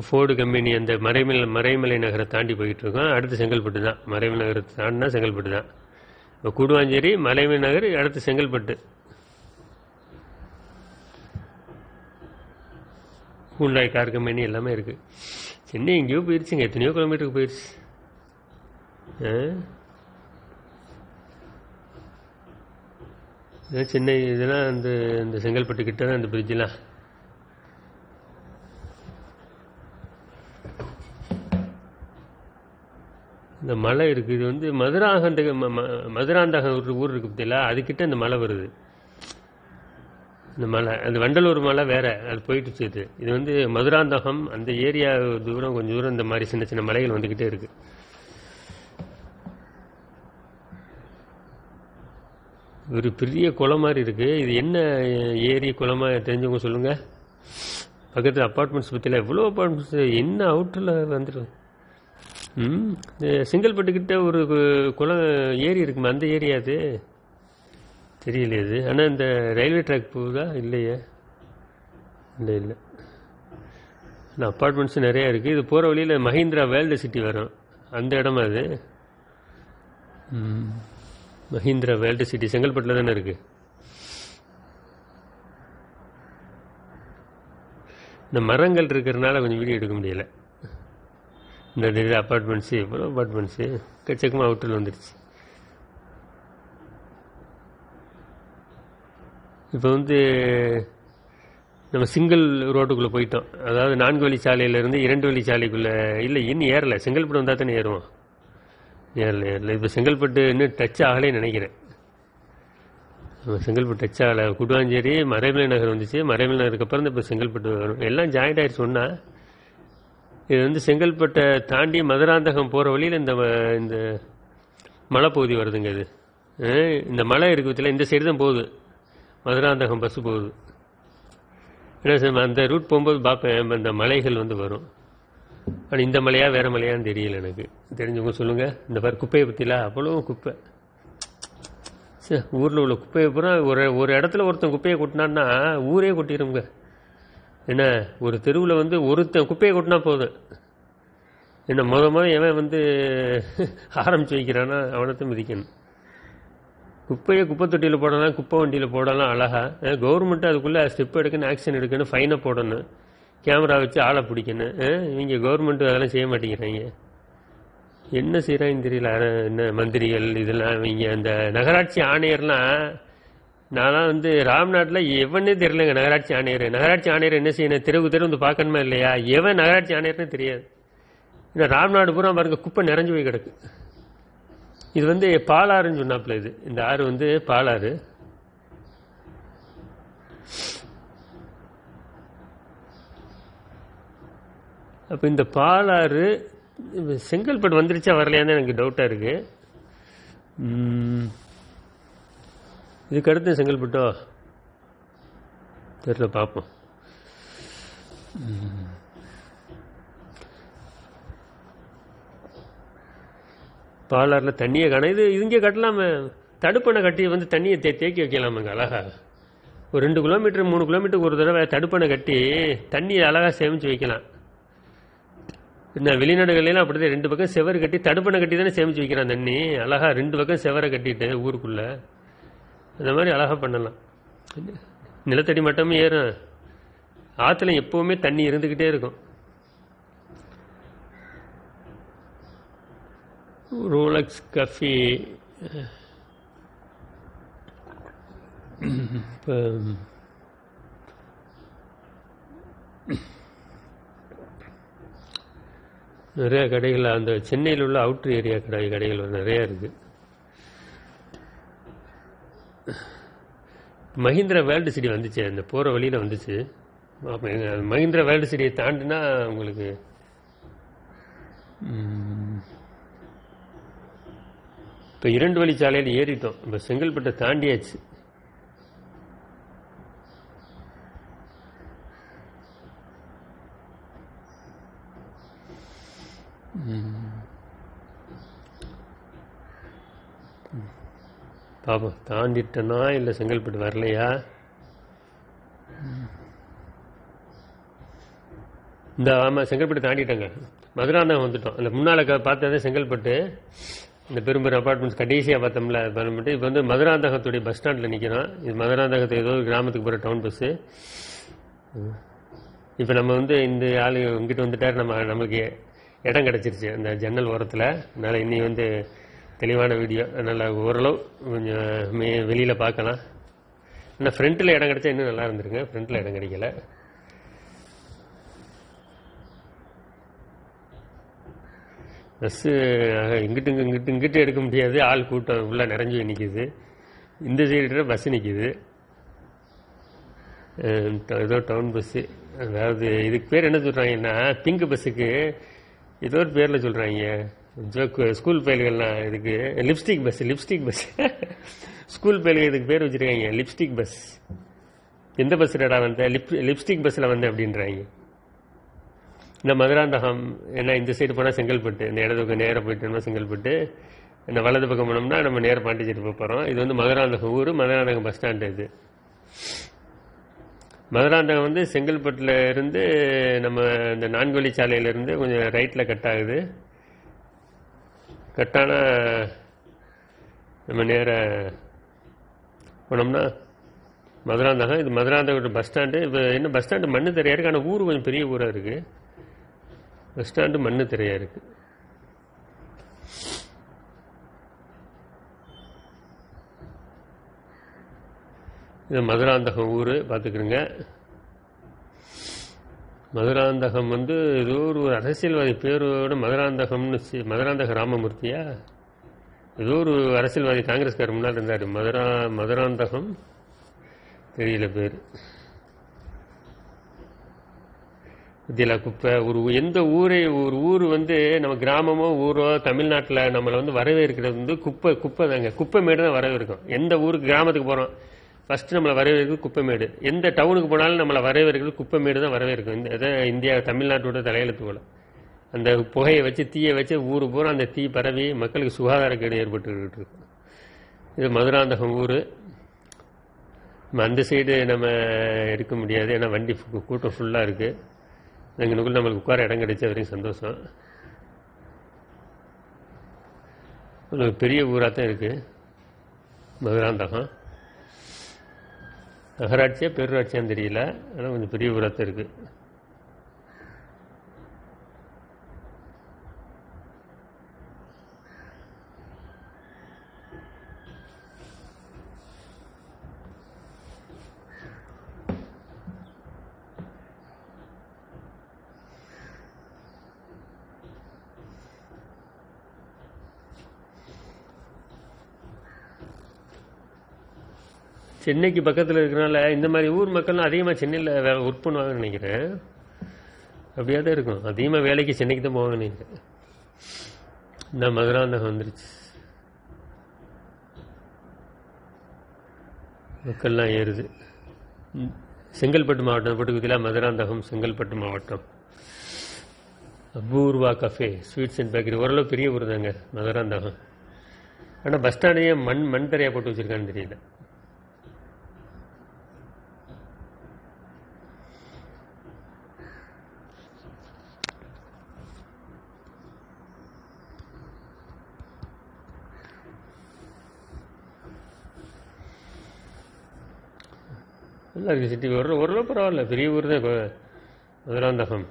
ஃபோர்டு கம்பெனி அந்த மறைமலை நகரை தாண்டி போயிட்டு இருக்கோம். அடுத்து செங்கல்பட்டு தான். மறைமலை நகரத்தை தாண்டினா செங்கல்பட்டு தான். இப்போ கூடுவாஞ்சேரி, மறைமலை நகர், அடுத்து செங்கல்பட்டு. ஹூண்டாய் கார் கம்பெனி எல்லாமே இருக்குது. சென்னை எங்கேயோ போயிடுச்சுங்க, எத்தனையோ கிலோமீட்டருக்கு போயிடுச்சு. சென்னை இதெல்லாம் இந்த செங்கல்பட்டு கிட்ட தான் இந்த பிரிட்ஜெலாம். இந்த மலை இருக்குது. இது வந்து மதுராந்தகம் ஊர் இருக்குது பார்த்தீங்களா, அதுக்கிட்ட இந்த மலை வருது. இந்த மலை அந்த வண்டலூர் மலை வேறு, அது போயிட்டு இது வந்து மதுராந்தகம் அந்த ஏரியா தூரம், கொஞ்சம் தூரம் இந்த மாதிரி சின்ன சின்ன மலைகள் வந்துக்கிட்டே இருக்குது. ஒரு பெரிய குளம் மாதிரி இருக்குது. இது என்ன ஏரி குளமாக தெரிஞ்சவங்க சொல்லுங்கள். பக்கத்தில் அப்பார்ட்மெண்ட்ஸ் பற்றியில் எவ்வளோ அப்பார்ட்மெண்ட்ஸ், என்ன அவுட்டரில் வந்துடும். இந்த செங்கல்பட்டுக்கிட்ட ஒரு குளம் ஏரி இருக்குமா, அந்த ஏரியா அது தெரியலையே அது. ஆனால் இந்த ரயில்வே ட்ராக் போகுதா? இல்லையே, இல்லை. ஆனால் அப்பார்ட்மெண்ட்ஸும் நிறையா இருக்குது. இது போகிற வழியில் மஹிந்திரா வேர்ல்டு சிட்டி வரும், அந்த இடமா அது. மஹிந்திரா வேர்ல்டு சிட்டி செங்கல்பட்டில் தானே இருக்குது. இந்த மரங்கள் இருக்கிறதுனால கொஞ்சம் வீடியோ எடுக்க முடியலை. இந்த அப்பார்ட்மெண்ட்ஸு, எவ்வளோ அப்பார்ட்மெண்ட்ஸு எக்கச்சக்கமாக அவுட்டரில் வந்துடுச்சு. இப்போ வந்து நம்ம சிங்கிள் ரோட்டுக்குள்ளே போயிட்டோம். அதாவது 4 வழி சாலையிலேருந்து 2 வழி சாலைக்குள்ளே. இல்லை, இன்னும் ஏறலை. செங்கல்பட்டு வந்தால் தானே ஏறுவோம். ஏறல. இப்போ செங்கல்பட்டு இன்னும் டச் ஆகலைன்னு நினைக்கிறேன். செங்கல்பட்டு டச் ஆகலை. கூடுவாஞ்சேரி, மறைமலை நகர் வந்துச்சு. மறைமலை நகருக்கு அப்புறம் இப்போ செங்கல்பட்டு வரும். எல்லாம் ஜாயிண்ட் ஆகிடுச்சு ஒன்றா. இது வந்து செங்கல்பட்டை தாண்டி மதுராந்தகம் போகிற வழியில் இந்த மலைப்பகுதி வருதுங்க. இது இந்த மலை இருக்குது பற்றில, இந்த சைடு தான் போகுது மதுராந்தகம் பஸ்ஸு போகுது. ஏன்னா சார் அந்த ரூட் போகும்போது பார்ப்பேன், அந்த மலைகள் வந்து வரும். ஆனால் இந்த மலையா வேறு மலையான்னு தெரியல எனக்கு. தெரிஞ்சவங்க சொல்லுங்கள். இந்த மாதிரி குப்பையை பற்றிலாம் அவ்வளோ குப்பை. சார் ஊரில் உள்ள குப்பையை பூரா ஒரு இடத்துல ஒருத்தன் குப்பையை கொட்டினான்னா ஊரே கொட்டிடுங்க. என்ன, ஒரு தெருவில் வந்து ஒருத்தன் குப்பையை கொட்டினா போதும். என்ன மொதல் எவன் வந்து ஆரம்பித்து வைக்கிறான்னா அவனைத்தான் மிதிக்கணும். குப்பையை குப்பை தொட்டியில் போடலாம், குப்பை வண்டியில் போடலாம் அழகாக. கவர்மெண்ட்டு அதுக்குள்ளே ஸ்டெப் எடுக்கணும், ஆக்ஷன் எடுக்கணும், ஃபைனை போடணும், கேமரா வச்சு ஆளை பிடிக்கணும். இவங்க கவர்மெண்ட்டு அதெல்லாம் செய்ய மாட்டேங்கிறாங்க. என்ன செய்கிறாங்கன்னு தெரியல. என்ன மந்திரிகள் இதெல்லாம், இவங்க அந்த நகராட்சி ஆணையர்லாம், நான்லாம் வந்து ராம்நாட்டில் எவனே தெரியலங்க. நகராட்சி ஆணையர் என்ன செய்யணும், தெரு வந்து பார்க்கணுமா இல்லையா? எவன் நகராட்சி ஆணையர்னு தெரியாது. ஏன்னா ராம்நாடு பூரா பாருங்க குப்பை நிறைஞ்சு போய் கிடக்கு. இது வந்து பாலாறுன்னு சொன்னாப்புல. இது இந்த ஆறு வந்து பாலாறு. அப்போ இந்த பாலாறு செங்கல்பட்டு வந்துருச்சா வரலையான்னு எனக்கு டவுட்டாக இருக்குது. இதுக்கு அடுத்து செங்கல்பட்டோ தெரியல, பார்ப்போம். பாலாறில் தண்ணியை காணும். இது இங்கே கட்டலாமே, தடுப்பணை கட்டி வந்து தண்ணியை தேக்கி வைக்கலாமாங்க அழகா. ஒரு 2 கிலோமீட்டர் 3 கிலோமீட்டருக்கு ஒரு தடவை தடுப்பணை கட்டி தண்ணியை அழகாக சேமித்து வைக்கலாம். இந்த வெளிநாடுகள்லாம் அப்படிதான் 2 பக்கம் செவரு கட்டி தடுப்பணை கட்டி தானே சேமித்து வைக்கிறான் தண்ணி. அழகாக 2 பக்கம் செவரை கட்டிட்டு ஊருக்குள்ளே அந்த மாதிரி அழகாக பண்ணலாம். நிலத்தடி மட்டமும் ஏறும், ஆற்றுல எப்போவுமே தண்ணி இருந்துக்கிட்டே இருக்கும். ரோலக்ஸ் கஃபே இப்போ நிறையா கடைகள் அந்த சென்னையில் உள்ள அவுட்ரு ஏரியா கடைகள் நிறையா இருக்குது. மஹிந்திரா வேர்ல்டு சிட்டி வந்துச்சு, அந்த போகிற வழியில் வந்துச்சு. அப்போ மஹிந்திரா வேர்ல்டு சிட்டியை தாண்டினா உங்களுக்கு இப்போ 2 வழி சாலையில் ஏறிட்டோம். இப்போ செங்கல்பட்டை தாண்டியாச்சு. பாப்பா தாண்டிட்டனா இல்லை செங்கல்பட்டு வரலையா? இந்த ஆமாம் செங்கல்பட்டு தாண்டிட்டேங்க, மதுராந்தகம் வந்துட்டோம். அந்த முன்னால் பார்த்ததே செங்கல்பட்டு, இந்த பெரும் அப்பார்ட்மெண்ட்ஸ் கடைசியாக பார்த்தோம்ல அது பண்ணிட்டு இப்போ வந்து மதுராந்தகத்துடைய பஸ் ஸ்டாண்டில் நிற்கிறோம். இது மதுராந்தகத்தை ஏதோ ஒரு கிராமத்துக்கு போகிற டவுன் பஸ்ஸு. இப்போ நம்ம வந்து இந்த ஆள் இங்கிட்ட வந்துட்டார், நமக்கு இடம் கிடச்சிருச்சு அந்த ஜன்னல் ஓரத்தில். அதனால் இன்னி வந்து தெளிவான வீடியோ, அதனால் ஓரளவு கொஞ்சம் வெளியில் பார்க்கலாம். ஆனால் ஃப்ரண்ட்டில் இடம் கிடச்சா இன்னும் நல்லா இருந்திருங்க, ஃப்ரண்ட்டில் இடம் கிடைக்கல. பஸ்ஸு இங்கிட்டு எடுக்க முடியாது, ஆள் கூட்டம் உள்ளே நிறைஞ்சி நிற்கிது. இந்த சைடு பஸ்ஸு நிற்கிது, ஏதோ டவுன் பஸ்ஸு. அதாவது இதுக்கு பேர் என்ன சொல்கிறாங்கன்னா பிங்க் பஸ்ஸுக்கு ஏதோ ஒரு பேரில் சொல்கிறாங்க. ஸ்கூல் பயல்கள்லாம் இதுக்கு லிப்ஸ்டிக் பஸ் ஸ்கூல் பயல்கள் இதுக்கு பேர் வச்சுருக்காங்க லிப்ஸ்டிக் பஸ். எந்த பஸ் ரேடா வந்த லிப்ஸ்டிக் பஸ்ஸில் வந்தேன் அப்படின்றாங்க. இந்த மதுராந்தகம் ஏன்னா இந்த சைடு போனால் செங்கல்பட்டு, இந்த இடது பக்கம் நேராக போயிட்டோம்னா செங்கல்பட்டு, இந்த வலது பக்கம் போனோம்னா நம்ம நேராக பாண்டிச்சேரி போகிறோம். இது வந்து மதுராந்தகம் ஊர், மதுராந்தகம் பஸ் ஸ்டாண்டு. இது மதுராந்தகம் வந்து செங்கல்பட்டில் இருந்து நம்ம இந்த 4 வழி சாலையிலேருந்து கொஞ்சம் ரைட்டில் கட் ஆகுது. கட்டானா நம்ம நேராக போனோம்னா மதுராந்தகம். இது மதுராந்தகம் பஸ் ஸ்டாண்டு. இப்போ என்ன பஸ் ஸ்டாண்டு மண்ணு தரையாக இருக்குது, ஆனால் ஊர் கொஞ்சம் பெரிய ஊராக இருக்குது. பஸ் ஸ்டாண்டு மண்ணு தரையாக இருக்குது. இது மதுராந்தகம் ஊர் பார்த்துக்கிறோங்க. மதுராந்தகம் வந்து ஏதோ ஒரு அரசியல்வாதி பேரோட மதுராந்தக ராமமூர்த்தியா ஏதோ ஒரு அரசியல்வாதி காங்கிரஸ்கார் முன்னால் இருந்தார். மதுராந்தகம் தெரியல பேர். இதில் குப்பை ஒரு எந்த ஒரு ஊர் வந்து நம்ம கிராமமோ ஊரோ தமிழ்நாட்டில் நம்மளை வந்து வரவேற்கிறது வந்து குப்பை தாங்க. குப்பை மேடு தான் வரவேற்கும். எந்த ஊருக்கு கிராமத்துக்கு போகிறோம் ஃபஸ்ட்டு நம்மளை வரவேற்கிறது குப்பைமேடு. எந்த டவுனுக்கு போனாலும் நம்மளை வரவேற்கிறது குப்பைமேடு தான் வரவேற்கும். இந்த இந்தியா தமிழ்நாட்டோட தலையெழுத்து போல அந்த புகையை வச்சு தீயை வச்சு ஊர் பூரா அந்த தீ பரவி மக்களுக்கு சுகாதாரக்கேடு ஏற்பட்டுக்கிட்டு இருக்கும். இது மதுராந்தகம் ஊர். நம்ம அந்த சைடு நம்ம எடுக்க முடியாது, ஏன்னா வண்டி கூட்டம் ஃபுல்லாக இருக்குது. எங்களுக்குள்ள நம்மளுக்கு உட்கார இடம் கிடைச்ச வரைக்கும் சந்தோஷம். ஒரு பெரிய ஊராக தான் இருக்குது மதுராந்தகம். நகராட்சியா பேரூராட்சியான்னு தெரியல, ஆனால் கொஞ்சம் பெரிய ஊராக தான் இருக்குது. சென்னைக்கு பக்கத்தில் இருக்கிறனால இந்த மாதிரி ஊர் மக்கள்லாம் அதிகமாக சென்னையில் ஒர்க் பண்ணுவாங்கன்னு நினைக்கிறேன். அப்படியே தான் இருக்கும். அதிகமாக வேலைக்கு சென்னைக்கு தான் போவாங்கன்னு நினைக்கிறேன். இந்த மதுராந்தகம் வந்துருச்சு, மக்கள்லாம் ஏறுது. செங்கல்பட்டு மாவட்டம் போட்டுக்குதில் மதுராந்தகம் செங்கல்பட்டு மாவட்டம். Apoorva cafe sweets and bakery ஓரளவு பெரிய ஊர் தாங்க மதுராந்தகம். ஆனால் பஸ் ஸ்டாண்டையே மண் தரையாக போட்டு வச்சுருக்கான்னு தெரியல. நல்லா இருக்குது சிட்டி. ஓரளவு பரவாயில்ல, பெரிய ஊர் தான். இப்போ மதுராந்தகம்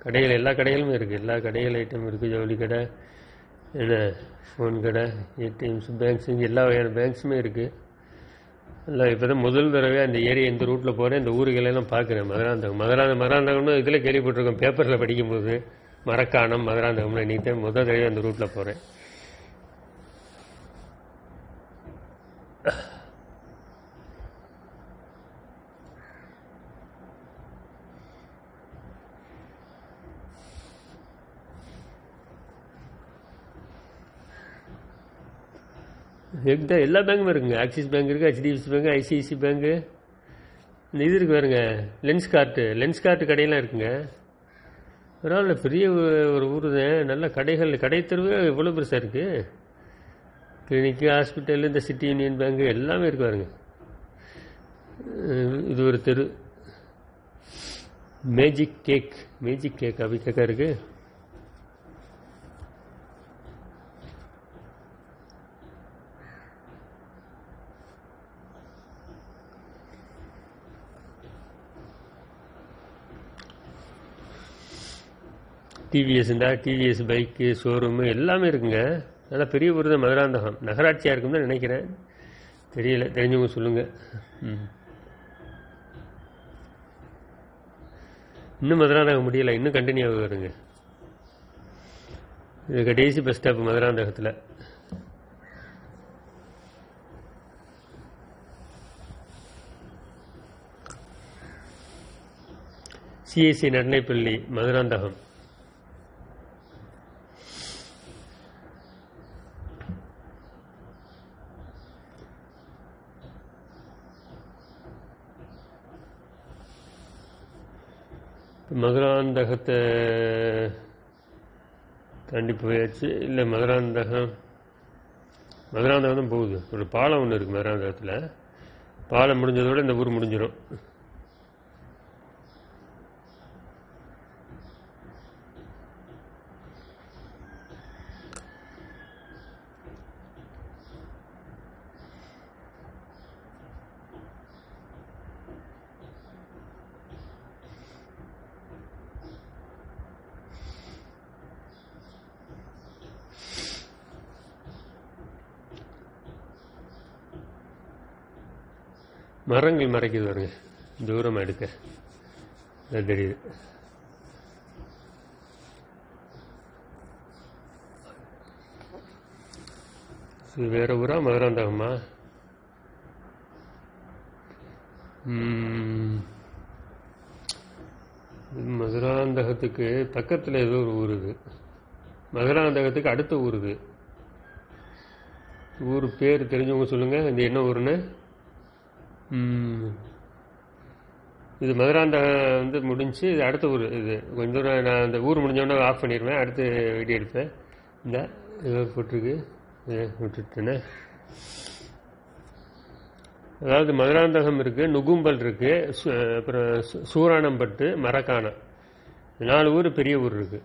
கடைகள் எல்லா கடைகளுமே இருக்குது. எல்லா கடைகள் ஐட்டம் இருக்குது. ஜவுளி கடை, என்ன ஃபோன் கடை, ஏடிஎம்ஸ், பேங்க்ஸு, எல்லா வகையான பேங்க்ஸுமே இருக்குது. இல்லை இப்போ தான் முதல் தடவையாக இந்த ஏரியா இந்த ரூட்டில் போகிறேன். இந்த ஊருகளெல்லாம் பார்க்குறேன். மதுராந்தகம்னு இதில் கேள்விப்பட்டிருக்கோம், பேப்பரில் படிக்கும்போது. மரக்காணம், மதுராந்தகம்னு இன்றைக்கி தான் முதல் தடவையாக அந்த ரூட்டில் போகிறேன். எல்லா பேங்க்குமே இருக்குங்க. ஆக்சிஸ் பேங்க் இருக்குது, ஹெச்டிஎஃப்சி பேங்க், ஐசிஐசி பேங்க்கு, இந்த இது இருக்குது பாருங்க, லென்ஸ் கார்ட்டு கடையெல்லாம் இருக்குங்க. பரவாயில்ல, பெரிய ஒரு ஊர் தான். நல்ல கடைகள், கடை தெருவு எவ்வளோ பெருசாக இருக்குது. கிளினிக்கு, ஹாஸ்பிட்டலு, இந்த சிட்டி யூனியன் பேங்க்கு எல்லாமே இருக்கு பாருங்க. இது ஒரு தெரு. மேஜிக் கேக் அப்படி கேக்கா இருக்குது. டிவிஎஸ் பைக்கு ஷோரூமு எல்லாமே இருக்குங்க. நல்லா பெரிய ஊர் தான் மதுராந்தகம். நகராட்சியாக இருக்குன்னு தான் நினைக்கிறேன், தெரியல. தெரிஞ்சவங்க சொல்லுங்கள். இன்னும் மதுராந்தகம் முடியலை, இன்னும் கண்டினியூ ஆக வருங்க. இது கடைசி பஸ் ஸ்டாப் மதுராந்தகத்தில். சிஎஸ்சி நடுநிலைப்பள்ளி மதுராந்தகம். மதுராந்தகத்தை தாண்டி போயாச்சு. இல்லை, மதுராந்தகம் தான் போகுது. ஒரு பாலம் ஒன்று இருக்குது மதுராந்தகத்தில். பாலம் முடிஞ்சதோடு இந்த ஊர் முடிஞ்சிடும். மரங்கள் மறைக்குது பாருங்க, தூரமாக எடுக்க தெரியுது. வேற ஊரா மதுராந்தகமா? மதுராந்தகத்துக்கு பக்கத்தில் ஏதோ ஒரு ஊர் இது. மதுராந்தகத்துக்கு அடுத்த ஊர் இது. ஊர் பேர் தெரிஞ்சவங்க சொல்லுங்கள். இது என்ன ஊருன்னு? இது மதுராந்தகம் முடிஞ்சு இது அடுத்த ஊர். இது கொஞ்சம் தூரம். நான் அந்த ஊர் முடிஞ்சோடனே ஆஃப் பண்ணிடுவேன், அடுத்து வீடியோ எடுப்பேன். இந்த ஏதோ போட்டிருக்கு, விட்டுட்டேனே. அதாவது மதுராந்தகம் இருக்குது, நுகும்பல் இருக்குது, அப்புறம் சூரானம்பட்டு, மரக்காணம், 4 ஊர் பெரிய ஊர் இருக்குது.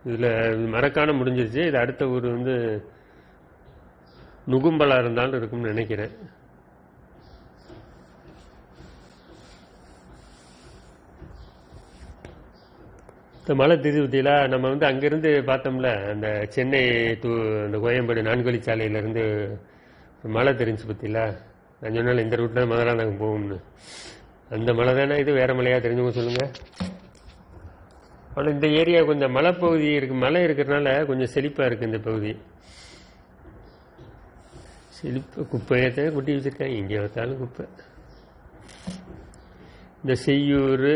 இதில் மரக்காணம் முடிஞ்சிருச்சு. இது அடுத்த ஊர் நுகும்பலாக இருந்தாலும் இருக்கும்னு நினைக்கிறேன். இந்த மழை தெரிஞ்சு பற்றியில நம்ம அங்கேருந்து பார்த்தோம்ல, அந்த சென்னை அந்த கோயம்பேடு 4 வழிச்சாலையிலேருந்து மழை தெரிஞ்சு பற்றியில. நான் சொன்னால இந்த ரூட்டில் மதுராந்தகம் போகும்னு. அந்த மழை தானே இது? வேறு மலையாக தெரிஞ்சவங்க சொல்லுங்கள். ஆனால் இந்த ஏரியா கொஞ்சம் மலைப்பகுதி இருக்குது. மலை இருக்கிறதுனால கொஞ்சம் செழிப்பாக இருக்குது இந்த பகுதி. குப்பையத்தை குட்டி வச்சுருக்காங்க, இங்கே பார்த்தாலும் குப்பை. இந்த செய்யூர்,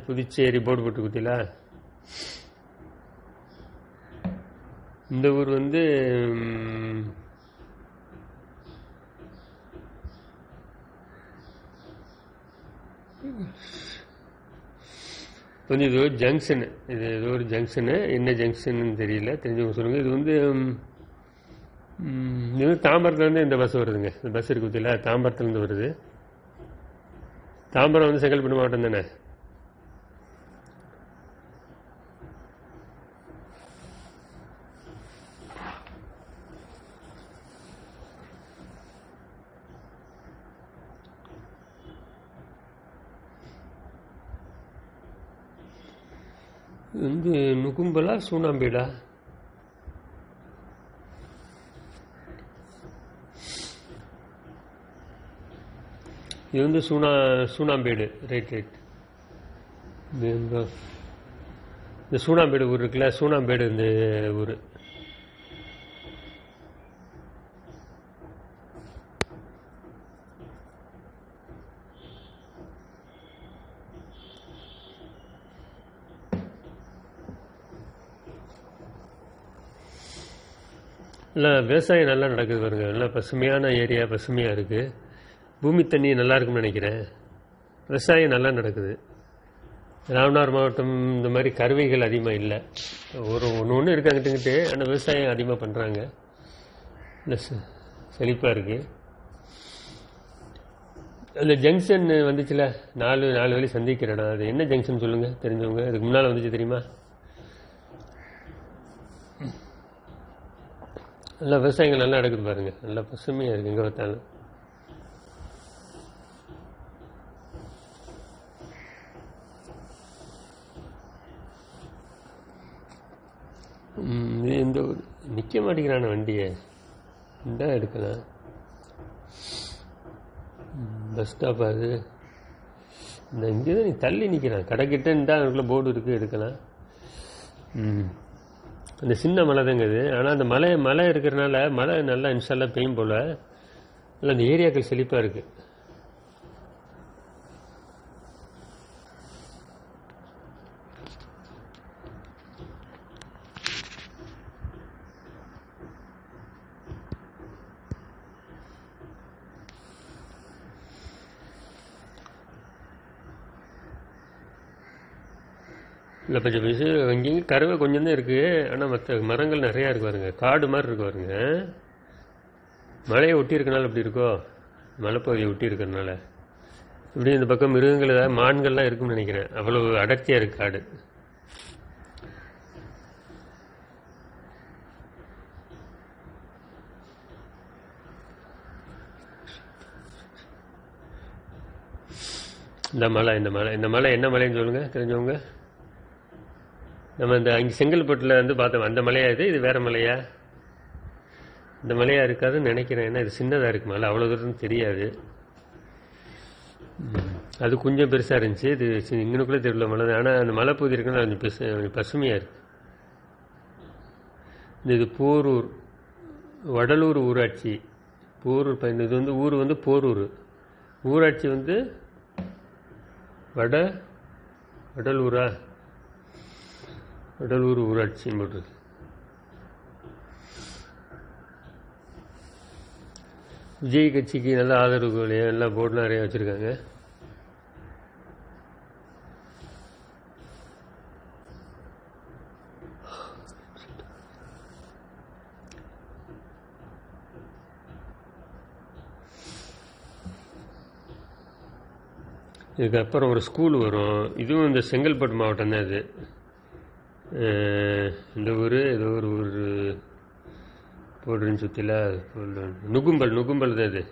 புதுச்சேரி போர்டு போட்டு குத்திலா. இந்த ஊர் கொஞ்சம் இது ஒரு ஜங்ஷனு, இது ஏதோ ஒரு ஜங்ஷனு, என்ன ஜங்ஷன்னு தெரியல, தெரிஞ்சவங்க சொல்லுங்கள். இது வந்து இது வந்து தாம்பரத்துலேருந்து இந்த பஸ் வருதுங்க. இந்த பஸ் இருக்கு பற்றியில, தாம்பரத்துலேருந்து வருது. தாம்பரம் வந்து செங்கல்பட்டு மாவட்டம் தானே. இது வந்து நுகும்பலா சூனாம்பேடா? இது வந்து சூனாம்பேடு. ரைட். இந்த சூனாம்பேடு ஊர் இருக்குல்ல, சூனாம்பேடு இந்த ஊர். நல்லா விவசாயம் நல்லா நடக்குது பாருங்க. நல்லா பசுமையான ஏரியா, பசுமையாக இருக்குது. பூமி தண்ணி நல்லா இருக்குன்னு நினைக்கிறேன். விவசாயம் நல்லா நடக்குது. ராமநாதபுரம் மாவட்டம் இந்த மாதிரி கருவிகள் அதிகமாக இல்லை. ஒன்று இருக்காங்கிட்டுங்கிட்டு, ஆனால் விவசாயம் அதிகமாக பண்ணுறாங்க. இல்லை, செழிப்பாக இருக்குது. அந்த ஜங்ஷன் வந்துச்சுல, நாலு வழி சந்திக்கிறேன். அது என்ன ஜங்ஷன் சொல்லுங்கள் தெரிஞ்சவங்க. அதுக்கு முன்னால் வந்துச்சு தெரியுமா? நல்லா விவசாயங்கள் நல்லா நடக்குது பாருங்கள். நல்லா பசுமையாக இருக்குது எங்கே பார்த்தாலும். இந்த நிற்க மாட்டேங்கிறான வண்டியை இந்த எடுக்கலாம். பஸ் ஸ்டாப் அது. இந்த இங்கே தான் நீ தள்ளி நிற்கிறான். கடைக்கிட்டேன்னு தான் அதுக்குள்ளே போர்டு இருக்குது, எடுக்கலாம். அந்த சின்ன மலை தாங்க இது. ஆனால் அந்த மலை இருக்கிறனால மழை நல்லா இன்ஷால்லாம் பெய்யும் போல். நல்லா அந்த ஏரியாக்கள் செழிப்பாக இருக்குது. இல்லை கொஞ்சம் இங்கேயும் கருவை கொஞ்சம் தான் இருக்குது. ஆனால் மற்ற மரங்கள் நிறையா இருக்கு பாருங்க. காடு மாதிரி இருக்கு பாருங்க. மலையை ஒட்டி இருக்கனால இப்படி இருக்கோ, மலைப்பகுதியை ஒட்டி இருக்கிறனால இப்படி. இந்த பக்கம் மிருகங்கள் ஏதாவது மான்கள்லாம் இருக்குன்னு நினைக்கிறேன். அவ்வளோ அடர்த்தியாக இருக்குது காடு. இந்த மலை என்ன மலைன்னு சொல்லுங்கள் தெரிஞ்சவங்க. நம்ம இந்த அங்கே செங்கல்பட்டில் வந்து பார்த்தோம், அந்த மலையா இது வேறு மலையா? இந்த மலையாக இருக்காதுன்னு நினைக்கிறேன். ஏன்னா இது சின்னதாக இருக்குது மலை, அவ்வளோ தூரம் தெரியாது. அது கொஞ்சம் பெருசாக இருந்துச்சு. இது இங்கனுக்குள்ளே தெரியல மலை. ஆனால் அந்த மலை பகுதி இருக்குன்னா கொஞ்சம் பசுமையாக இருக்குது. இது போரூர், வடலூர் ஊராட்சி. போரூர் இது வந்து ஊர் வந்து போரூர். ஊராட்சி வந்து வடலூரா? வடலூர் ஊராட்சின்னு போட்டிருக்கு. விஜய் கட்சிக்கு நல்ல ஆதரவு எல்லா போர்டுலாம் நிறைய வச்சுருக்காங்க. இதுக்கப்புறம் ஒரு ஸ்கூல் வரும். இதுவும் இந்த செங்கல்பட்டு மாவட்டம் தான். இது இந்த ஊர் ஏதோ ஒரு ஊர் போடுறேன்னு சுற்றில நுகும்பல் தான் இது.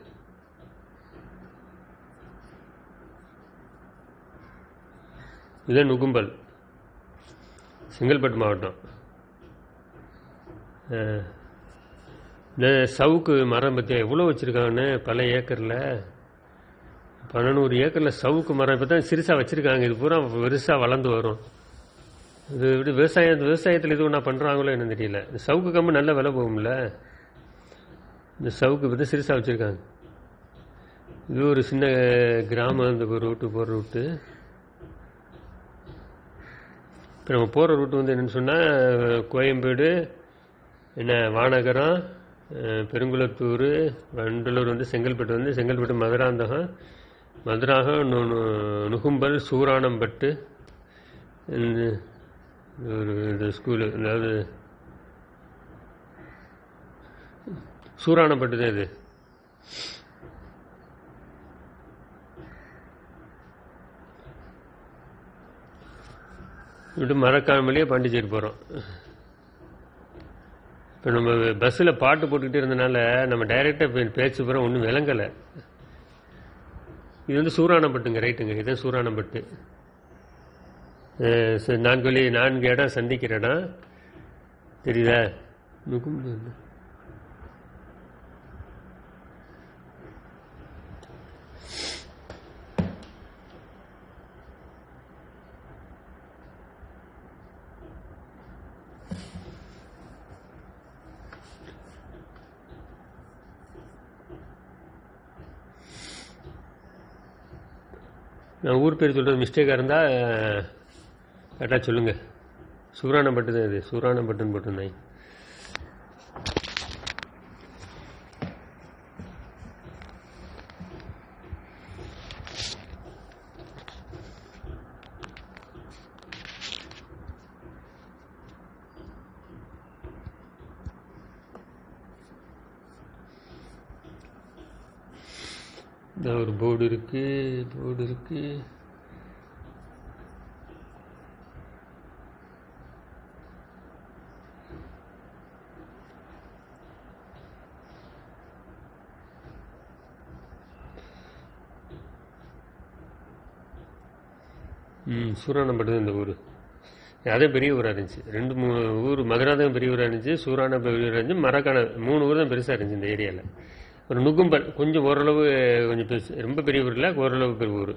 இதுதான் நுகும்பல், செங்கல்பட்டு மாவட்டம். இந்த சவுக்கு மரம் பற்றி எவ்வளோ வச்சுருக்காங்கன்னு, பல ஏக்கரில் 1100 ஏக்கரில் சவுக்கு மரம் இப்போ தான் சிறுசாக வச்சுருக்காங்க. இது பூரா பெருசாக வளர்ந்து வரும். இது இப்படி விவசாயத்தில் இது ஒன்றா பண்ணுறாங்களோ என்னன்னு தெரியல. இந்த சவுக்கு கம்பு நல்ல விலை போகும்ல. இந்த சவுக்கு இப்போ தான் சிறுசாக வச்சுருக்காங்க. இது ஒரு சின்ன கிராமம். இந்த ரூட்டு போகிற ரூட்டு. இப்போ நம்ம போகிற ரூட்டு வந்து என்னென்னு சொன்னால், கோயம்பேடு, வானகரம், பெருங்குளத்தூர், வண்டலூர் வந்து செங்கல்பட்டு மதுராந்தகம், நுகும்பல், சூரானம்பட்டு, இந்த ஸ்கூலு, அதாவது சூரானப்பட்டு தான் இது. விட்டு மறக்காமலேயே பாண்டிச்சேரி போகிறோம். இப்போ நம்ம பஸ்ஸில் பாட்டு போட்டுக்கிட்டே இருந்தனால நம்ம டைரெக்டாக பேச்சு போகிறோம், ஒன்றும் விளங்கலை. இது வந்து சூரானப்பட்டுங்க, ரைட்டுங்க, இதுதான் சூரானப்பட்டு. 4 இடம் சந்திக்கிற இடம் தெரியுதா? நான் ஊர் பேர் சொல்கிறது மிஸ்டேக்காக இருந்தால் கரெக்டாக சொல்லுங்கள். சூரானப்பட்டு தான் இது, சூரானப்பட்டுன்னு போட்டிருந்தேன். ஒரு போர்டு இருக்கு. சூரானப்பட்டு இந்த ஊர், அதே பெரிய ஊராக இருந்துச்சு. 2-3 ஊர், மதுராந்தகம் பெரிய ஊராக இருந்துச்சு, சூரான பெரிய ஊராக இருந்துச்சு, மரக்கான 3 ஊர் தான் பெருசாக இருந்துச்சு இந்த ஏரியாவில். ஒரு நுகும்பல் கொஞ்சம் ஓரளவு கொஞ்சம் பெருசு, ரொம்ப பெரிய ஊர் இல்லை, ஓரளவு பெரிய ஊர்.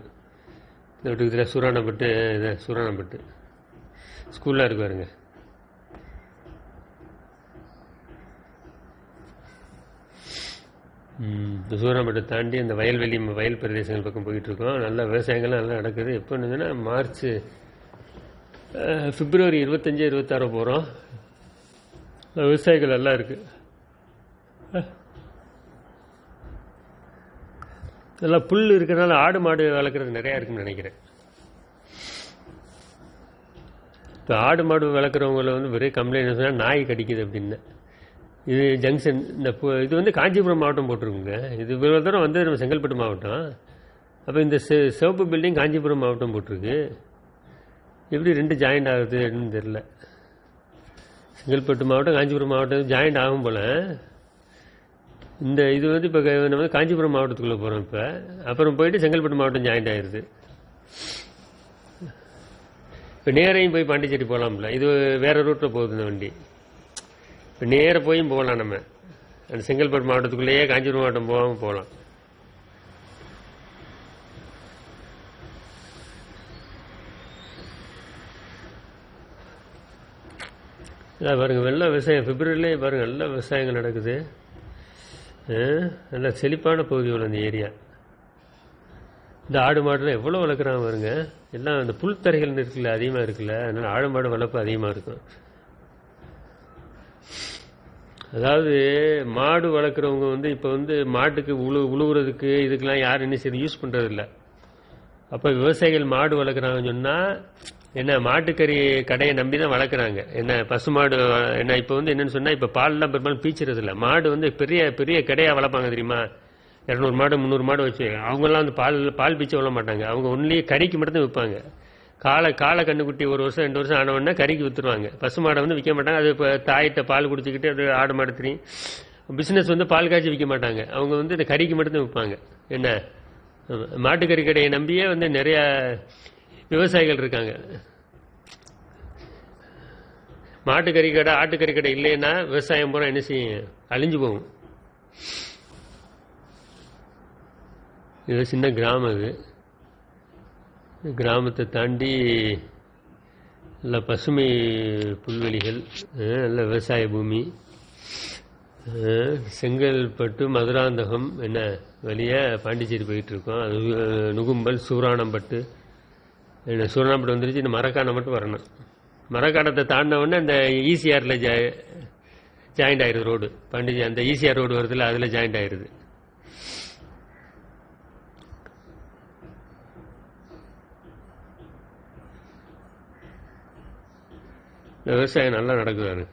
இதில் சூரானப்பட்டு, இதை சூரானப்பட்டு ஸ்கூல்லாம் இருக்கு பாருங்க. இந்த சூரானப்பட்டை தாண்டி அந்த வயல் பிரதேசங்கள் பக்கம் போயிட்டுருக்கோம். நல்லா விவசாயங்கள்லாம் நல்லா நடக்குது. எப்போ இருந்ததுன்னா பிப்ரவரி 25-26 போகிறோம். விவசாயிகள் நல்லா இருக்குது. நல்லா புல் இருக்கிறனால ஆடு மாடு வளர்க்குறது நிறையா இருக்குன்னு நினைக்கிறேன். இப்போ ஆடு மாடு வளர்க்குறவங்கள வந்து ஒரே கம்ப்ளைண்ட் சொன்னால் நாய் கடிக்குது அப்படின்னு. இது ஜங்ஷன், இது வந்து காஞ்சிபுரம் மாவட்டம் போட்டிருக்குங்க. இது இவ்வளோ தூரம் வந்து நம்ம செங்கல்பட்டு மாவட்டம். அப்போ இந்த சிவப்பு பில்டிங் காஞ்சிபுரம் மாவட்டம் போட்டிருக்கு. எப்படி 2 ஜாயிண்ட் ஆகுதுன்னு தெரில. செங்கல்பட்டு மாவட்டம் காஞ்சிபுரம் மாவட்டம் ஜாயிண்ட் ஆகும் போல். இந்த இது வந்து இப்போ நம்ம வந்து காஞ்சிபுரம் மாவட்டத்துக்குள்ளே போகிறோம். இப்போ அப்புறம் போயிட்டு செங்கல்பட்டு மாவட்டம் ஜாயிண்ட் ஆகிடுது. இப்போ நேரையும் போய் பாண்டிச்சேரி போகலாம்ல. இது வேறு ரூட்டில் போகுது இந்த வண்டி. இப்போ நேராக போயும் போகலாம். நம்ம அந்த செங்கல்பட்டு மாவட்டத்துக்குள்ளேயே காஞ்சிபுரம் மாவட்டம் போகாமல் போகலாம். பாருங்கள், வெள்ளம் விவசாயம் பிப்ரவரியிலே பாருங்கள், நல்ல விவசாயங்கள் நடக்குது. நல்லா செழிப்பான பகுதி உள்ள அந்த ஏரியா. இந்த ஆடு மாடுலாம் எவ்வளோ வளர்க்குறாங்க பாருங்க. எல்லாம் இந்த புல்தரைகள் இருக்குல்ல, அதிகமாக இருக்குல்ல, அதனால் ஆடு மாடு வளர்ப்பு அதிகமாக இருக்கும். அதாவது மாடு வளர்க்குறவங்க வந்து இப்போ வந்து மாட்டுக்கு உழுவுறதுக்கு இதுக்கெல்லாம் யாரும் என்ன சரி யூஸ் பண்ணுறதில்ல. அப்போ விவசாயிகள் மாடு வளர்க்குறாங்கன்னு சொன்னால் என்ன, மாட்டுக்கறி கடையை நம்பி தான் வளர்க்குறாங்க. என்ன பசுமாடு என்ன, இப்போ வந்து என்னென்னு சொன்னால் இப்போ பால்லாம் பெரும்பாலும் பீச்சுறது இல்லை. மாடு வந்து பெரிய பெரிய கடையாக வளர்ப்பாங்க தெரியுமா. 200 மாடு 300 மாடு வச்சு அவங்கெல்லாம் வந்து பால் பீச்சு விட மாட்டாங்க. அவங்க ஒன்லி கறிக்கு மட்டும்தான் விற்பாங்க. காலை கண்ணுக்குட்டி 1 வருஷம் 2 வருஷம் ஆனவொடனே கறிக்கு விற்றுருவாங்க. பசு மாடை வந்து விற்க மாட்டாங்க. அது இப்போ தாயிட்ட பால் குடிச்சிக்கிட்டு அது ஆடு மாடு தெரியும். பிஸ்னஸ் வந்து பால் காய்ச்சி விற்க மாட்டாங்க. அவங்க வந்து இந்த கறிக்கு மட்டும்தான் விற்பாங்க. என்ன மாட்டுக்கறி கடையை நம்பியே வந்து நிறையா விவசாயிகள் இருக்காங்க. மாட்டுக்கறி கடை ஆட்டுக்கறி கடை இல்லைன்னா விவசாயம் பூரா என்ன செய்யும், அழிஞ்சு போகும். இது சின்ன கிராமம். இது கிராமத்தை தாண்டி நல்ல பசுமை புல்வெளிகள், நல்ல விவசாய பூமி. செங்கல்பட்டு மதுராந்தகம் என்ன வழியா பாண்டிச்சேரி போயிட்டுருக்கோம். அது நுகும்பல் சூரானம்பட்டு. சூரானம்பட்டு வந்துருச்சு. இந்த மரக்காணம் மட்டும் வரணும். மரக்காணத்தை தாண்டினவுடனே அந்த ஈசிஆரில் ஜாயிண்ட் ஆயிடுது ரோடு. பாண்டிச்சேரி அந்த ஈசிஆர் ரோடு வருதுல, அதில் ஜாயிண்ட் ஆயிடுது. இந்த விவசாயம் நல்லா நடக்குது.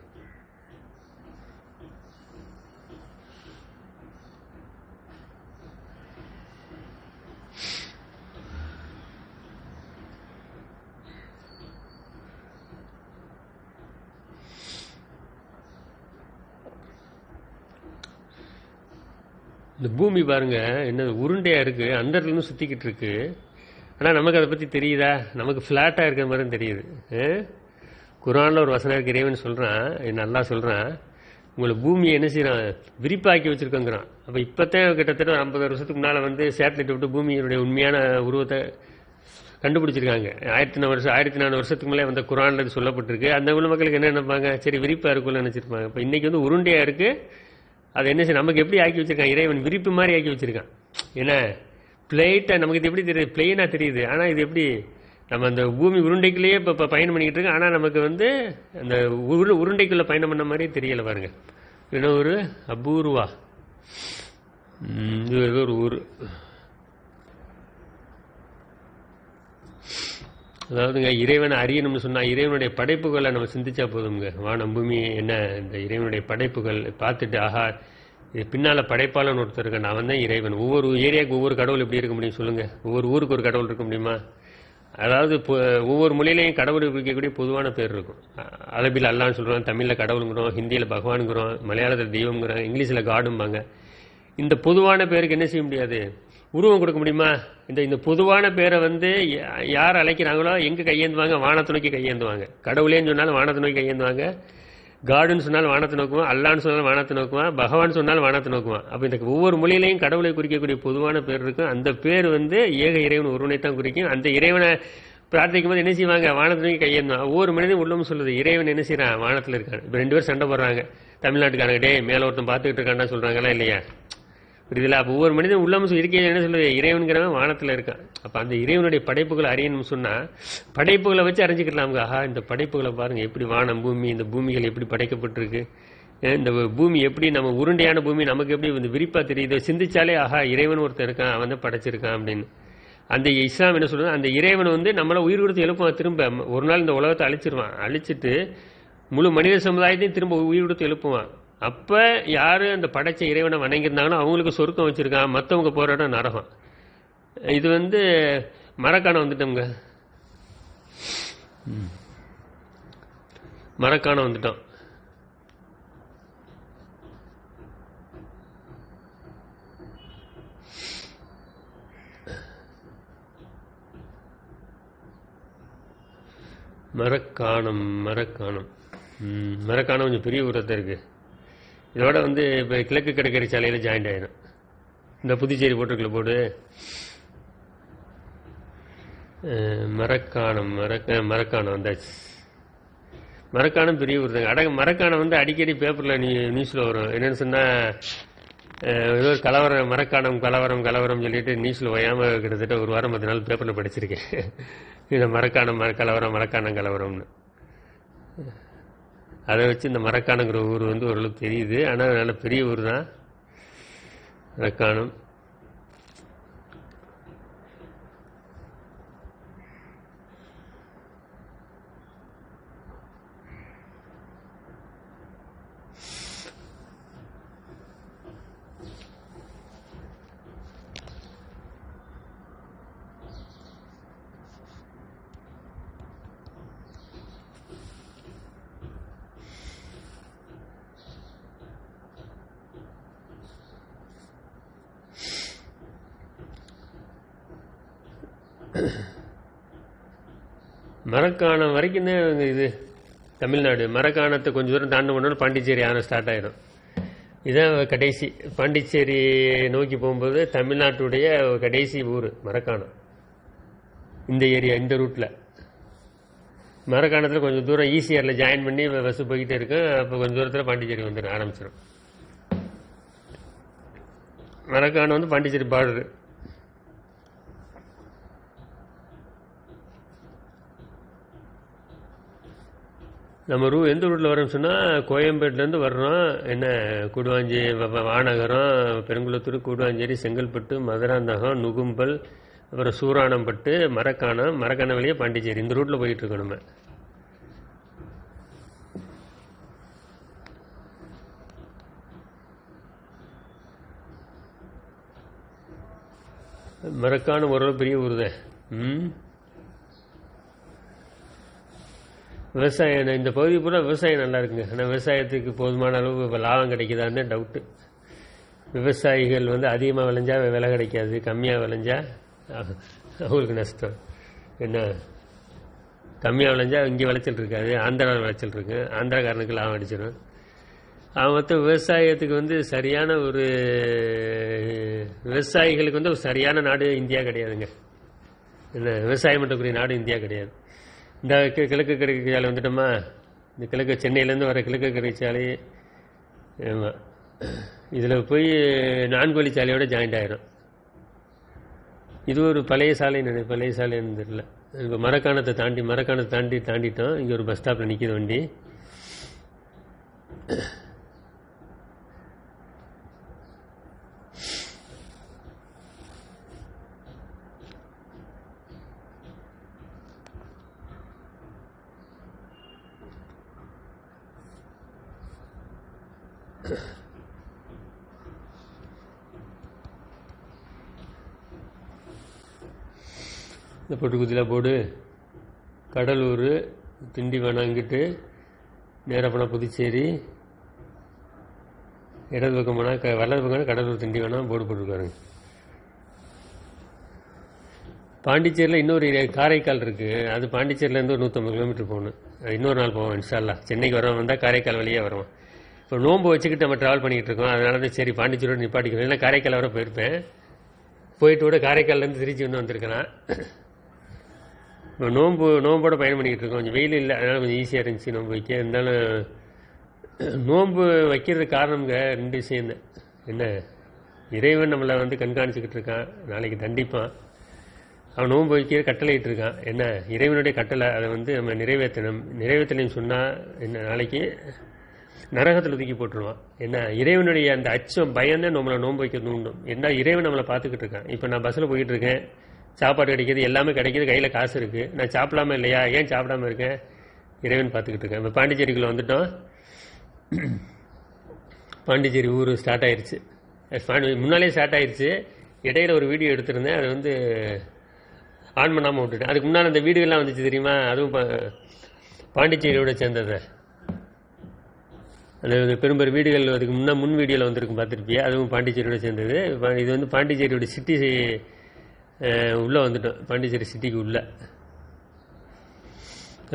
இந்த பூமி பாருங்க என்ன உருண்டையா இருக்கு, அந்த இடத்துல இருந்து சுத்திக்கிட்டு இருக்கு. ஆனா நமக்கு அதை பத்தி தெரியுதா? நமக்கு பிளாட்டா இருக்கிற மாதிரி தெரியுது. குர்ஆன்ல ஒரு வசனம் இருக்கு, இறைவன் சொல்றான், நல்லா சொல்றான், உங்களை பூமியை என்ன செய்யறான், விரிப்பாக்கி வச்சிருக்கோங்கிறான். அப்ப இப்பதான் கிட்டத்தட்ட 50 வருஷத்துக்கு முன்னால சேட்டலைட் விட்டு பூமியினுடைய உண்மையான உருவத்தை கண்டுபிடிச்சிருக்காங்க. 1400 வருஷத்துக்கு மேலே குர்ஆன்ல இது சொல்லப்பட்டிருக்கு. அந்த உள்ள மக்களுக்கு என்ன நினைப்பாங்க, சரி விரிப்பா இருக்கும்னு நினைச்சிருப்பாங்க. இப்ப இன்னைக்கு உருண்டையா இருக்கு. அதை என்ன செய்ய நமக்கு எப்படி ஆக்கி வச்சிருக்கான், இறைவன் விரிப்பு மாதிரி ஆக்கி வச்சிருக்கான். ஏன்னா பிளேட்டா நமக்கு இது எப்படி தெரியுது, பிளெயினா தெரியுது. ஆனா இது எப்படி நம்ம அந்த பூமி உருண்டைக்குள்ளேயே இப்போ பயணம் பண்ணிக்கிட்டு இருக்கோம். ஆனால் நமக்கு அந்த உருண்டைக்குள்ளே பயணம் பண்ண மாதிரி தெரியலை பாருங்க. இன்னும் ஒரு அபூர்வா, இது ஏதோ ஒரு ஊர். அதாவதுங்க இறைவனை அறியணும்னு சொன்னால் இறைவனுடைய படைப்புகளை நம்ம சிந்திச்சா போதுங்க. வானம் பூமி என்ன இந்த இறைவனுடைய படைப்புகள் பார்த்துட்டு, ஆஹா இது பின்னால் படைப்பாளன்னு ஒருத்தர் இருக்கேன், நான் தான் இறைவன். ஒவ்வொரு ஏரியாவுக்கு ஒவ்வொரு கடவுள் எப்படி இருக்க முடியும் சொல்லுங்கள்? ஒவ்வொரு ஊருக்கு ஒரு கடவுள் இருக்க முடியுமா? அதாவது ஒவ்வொரு மொழியிலையும் கடவுளை குறிக்கக்கூடிய பொதுவான பேர் இருக்கும். அரபியில் அல்லான்னு சொல்கிறோம், தமிழில் கடவுளுங்கிறோம், ஹிந்தியில் பகவானுங்கிறோம், மலையாளத்தில் தெய்வங்கிறோம், இங்கிலீஷில் காடும்பாங்க. இந்த பொதுவான பேருக்கு என்ன செய்ய முடியாது, உருவம் கொடுக்க முடியுமா? இந்த பொதுவான பேரை யார் அழைக்கிறாங்களோ எங்கே கையேந்துவாங்க, வானத்தை நோக்கி கையேந்துவாங்க. கடவுளேன்னு சொன்னாலும் வானத்தை நோக்கி கையேந்துவாங்க. காடுன்னு சொன்னாலும் வானத்தை நோக்குவான், அல்லான்னு சொன்னாலும் வானத்தை நோக்குவான், பகவான் சொன்னாலும் வானத்தை நோக்குவான். அப்போ இந்த ஒவ்வொரு மொழியிலையும் கடவுளை குறிக்கக்கூடிய பொதுவான பேர் இருக்கும். அந்த பேர் ஏக இறைவன் ஒருவனை தான் குறிக்கும். அந்த இறைவனை பிரார்த்திக்கும் போது என்ன செய்வாங்க, வானத்தை நோக்கி கையேந்துவான். ஒவ்வொரு மனிதனும் உள்ளமும் சொல்லுது, இறைவன் என்ன செய்யறான், வானத்தில் இருக்கான். இப்போ 2 பேர் சண்டை போடுறாங்க, தமிழ்நாட்டுக்காரங்க டே மேலே ஒருத்தன் பார்த்துக்கிட்டு இருக்கான்னா சொல்றாங்களா இல்லையா? புரியுதுல? அப்போ ஒவ்வொரு மனிதன் உள்ளமும் இருக்கையில் என்ன சொல்லுது, இறைவன்கிறவன் வானத்தில் இருக்கான். அப்போ அந்த இறைவனுடைய படைப்புகளை அறியணும்னு சொன்னால் படைப்புகளை வச்சு அறிஞ்சிக்கலாம். ஆஹா இந்த படைப்புகளை பாருங்க, எப்படி வானம் பூமி, இந்த பூமிகள் எப்படி படைக்கப்பட்டிருக்கு, இந்த பூமி எப்படி நம்ம உருண்டையான பூமி நமக்கு எப்படி விரிப்பா தெரியுது, சிந்திச்சாலே ஆஹா இறைவன் ஒருத்தர் இருக்கான், அவன் படைச்சிருக்கான் அப்படின்னு. அந்த இஸ்லாம் என்ன சொல்றது, அந்த இறைவன் நம்மள உயிர் கொடுத்து எழுப்புவான். திரும்ப ஒரு நாள் இந்த உலகத்தை அழிச்சிருவான், அழிச்சிட்டு முழு மனித சமுதாயத்தையும் திரும்ப உயிர் கொடுத்து எழுப்புவான். அப்ப யாரு அந்த படைச்ச இறைவனை வணங்கியிருந்தாங்கன்னா அவங்களுக்கு சொர்க்கம் வச்சிருக்கான், மற்றவங்க போற இடம் நரகம். இது மரக்காணம் வந்துட்டோங்க, மரக்காணம் வந்துட்டோம். மரக்காணம் மரக்காணம் மரக்காணம் கொஞ்சம் பெரிய ஊரத்தை இருக்கு. இதோட இப்போ கிழக்கு கடற்கரை சாலையில் ஜாயிண்ட் ஆயிடும். இந்த புதுச்சேரி போட்டிருக்கல போடு மரக்காணம் மரக்காணம் வந்தாச்சு. மரக்காணம் பெரிய ஊர் தாங்க. மரக்காணம் அடிக்கடி பேப்பரில் நியூஸில் வரும். என்னென்னு சொன்னால் ஏதோ ஒரு கலவரம், மரக்காணம் கலவரம் சொல்லிட்டு நியூஸில் ஓயாமல் கிட்டத்தட்ட 1 வாரம் 10 நாள் பேப்பரில் படிச்சிருக்கேன். இந்த மரக்காணம் கலவரம்னு. அதை வச்சு இந்த மரக்காணங்கிற ஊர் ஓரளவுக்கு தெரியுது. ஆனால் நல்ல பெரிய ஊர் தான் மரக்காணம். மரக்காணம் வரைக்கும் தான் இது தமிழ்நாடு. மரக்காணத்தை கொஞ்சம் தூரம் தாண்ட பண்ணோன்னு பாண்டிச்சேரி ஆனால் ஸ்டார்ட் ஆகிடும். இதுதான் கடைசி. பாண்டிச்சேரி நோக்கி போகும்போது தமிழ்நாட்டுடைய கடைசி ஊர் மரக்காணம். இந்த ஏரியா, இந்த ரூட்டில் மரக்காணத்தில் கொஞ்சம் தூரம் ஈசிஆரில் ஜாயின் பண்ணி பஸ் போய்கிட்டே இருக்கும். அப்போ கொஞ்சம் தூரத்தில் பாண்டிச்சேரி வந்துடும் ஆரம்பிச்சிடும். மரக்காணம் பாண்டிச்சேரி பார்டரு. நம்ம எந்த ரூட்டில் வரோம்னு சொன்னால் கோயம்பேட்டிலேருந்து வர்றோம். என்ன கூடுவாஞ்சி, வானகரம், பெருங்குளத்தூர், கூடுவாஞ்சேரி, செங்கல்பட்டு, மதுராந்தகம், நுகும்பல், அப்புறம் சூரானம்பட்டு, மரக்காணம் வழியே பாண்டிச்சேரி. இந்த ரூட்டில் போயிட்டுருக்கோம் நம்ம. மரக்கான ஓரளவு பெரிய ஊர் தான். விவசாயம் இந்த பகுதி பூரா விவசாயம் நல்லா இருக்குங்க. ஆனால் விவசாயத்துக்கு போதுமான அளவு இப்போ லாபம் கிடைக்குதான்னு டவுட்டு. விவசாயிகள் அதிகமாக விளைஞ்சா விலை கிடைக்காது, கம்மியாக விளைஞ்சா அவங்களுக்கு நஷ்டம். என்ன, கம்மியாக விளைஞ்சா இங்கே விளைச்சல் இருக்காது, ஆந்திராவில் விளைச்சல் இருக்கு, ஆந்திராக்காரனுக்கு லாபம் அடிச்சிடும். அவன் மொத்தம் விவசாயத்துக்கு சரியான ஒரு விவசாயிகளுக்கு ஒரு சரியான நாடு இந்தியா கிடையாதுங்க. என்ன, விவசாயம் பண்ணக்கூடிய நாடு இந்தியா கிடையாது. இந்த கிழக்கு கடற்கரை சாலை வந்துட்டோமா, இந்த கிழக்கு சென்னையிலேருந்து வர கிழக்கு கடற்கரை சாலை, ஆமாம், இதில் போய் 4 வழிச்சாலையோட ஜாயிண்ட் ஆகிடும். இது ஒரு பழைய சாலை, பழைய சாலைன்னு தெரியல. இப்போ மரக்காணத்தை தாண்டிட்டோம். இங்கே ஒரு பஸ் ஸ்டாப்பில் நிற்கிது வண்டி. இந்த பொட்டுக்குத்தியில் போடு கடலூர் திண்டிவனம், இங்கிட்டு நேராக போனால் புதுச்சேரி, இடது பக்கம் போனால் வலது பக்கம் கடலூர் திண்டிவனம் போர்டு போட்டுருக்காருங்க. பாண்டிச்சேரியில் இன்னொரு காரைக்கால் இருக்குது. அது பாண்டிச்சேரியிலேருந்து ஒரு 150 கிலோமீட்டர் போகணும். இன்னொரு நாள் போவோம் இன்ஷால்லா. சென்னைக்கு வரவன் வந்தால் காரைக்கால் வழியாக வருவோம். இப்போ நோன்பு வச்சுக்கிட்டு நம்ம ட்ராவல் பண்ணிக்கிட்டு இருக்கோம். அதனால தான் சரி பாண்டிச்சேரியோட நிப்பாட்டிக்கணும். இல்லை காரைக்கால் வர போயிருப்பேன். போயிட்டு கூட காரைக்கால்லேருந்து திருச்சி வந்திருக்கலாம். இப்போ நோம்போட பயணம் பண்ணிக்கிட்டு இருக்கோம். கொஞ்சம் வெயில் இல்லை, அதனால் கொஞ்சம் ஈஸியாக இருந்துச்சு நோன்பு வைக்க. இருந்தாலும் நோன்பு வைக்கிறதுக்கு காரணம்ங்க 2 விஷயம் தான். என்ன, இறைவன் நம்மளை கண்காணிச்சிக்கிட்டு இருக்கான், நாளைக்கு தண்டிப்பான். அவன் நோன்பு வைக்க கட்டளையிட்டு இருக்கான். என்ன, இறைவனுடைய கட்டளை, அதை நம்ம நிறைவேற்றணும் சொன்னால் என்ன, நாளைக்கு நரகத்தில் தூக்கி போட்டுருவான். என்ன, இறைவனுடைய அந்த அச்சம் பயம்தான் நம்மளை நோன்பு வைக்க தூண்டும். என்ன, இறைவன் நம்மளை பார்த்துக்கிட்டு இருக்கான். இப்போ நான் பஸ்ஸில் போயிட்டு இருக்கேன், சாப்பாடு கிடைக்கிது, எல்லாமே கிடைக்கிது, கையில் காசு இருக்குது, நான் சாப்பிடாம இல்லையா, ஏன் சாப்பிடாம இருக்கேன், இறைவன் பார்த்துக்கிட்டு இருக்கேன். இப்போ பாண்டிச்சேரிக்குள்ளே வந்துட்டோம். பாண்டிச்சேரி ஊர் ஸ்டார்ட் ஆயிடுச்சு. முன்னாலே ஸ்டார்ட் ஆயிடுச்சு. இடையில ஒரு வீடியோ எடுத்திருந்தேன், அது ஆன் பண்ணாமல் விட்டுட்டேன். அதுக்கு முன்னால் அந்த வீடுகள்லாம் வந்துச்சு தெரியுமா, அதுவும் பாண்டிச்சேரியோட சேர்ந்தது. அந்த பெரும்பெரும் வீடுகள் அதுக்கு முன் வீடியோவில் வந்திருக்கும், பார்த்துருப்பியா, அதுவும் பாண்டிச்சேரியோட சேர்ந்தது. இது பாண்டிச்சேரியோட சிட்டி உள்ளே வந்துட்டோம். பாண்டிச்சேரி சிட்டிக்கு உள்ள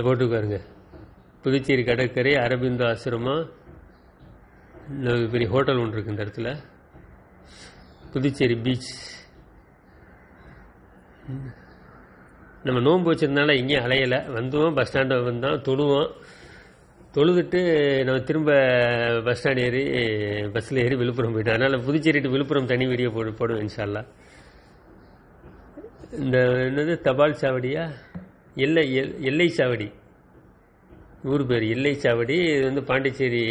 போட்டுக்காருங்க. புதுச்சேரி கடற்கரை, அரபிந்தோ ஆசிரமம், பெரிய ஹோட்டல் ஒன்று இருக்குது இந்த இடத்துல. புதுச்சேரி பீச். நம்ம நோன்பு வச்சிருந்தால எங்கேயும் அலையலை. வந்தோம், பஸ் ஸ்டாண்டு வந்தோம், தொழுதுட்டு நம்ம திரும்ப பஸ் ஸ்டாண்ட் ஏறி பஸ்ஸில் ஏறி விழுப்புரம் போயிட்டோம். அதனால் புதுச்சேரி டு விழுப்புரம் தனி வீடியோ போடுவேன் இன்ஷால்லா. இந்த என்னது தபால் சாவடியா, எல்லை சாவடி, ஊர் பேர் எல்லை சாவடி. இது பாண்டிச்சேரி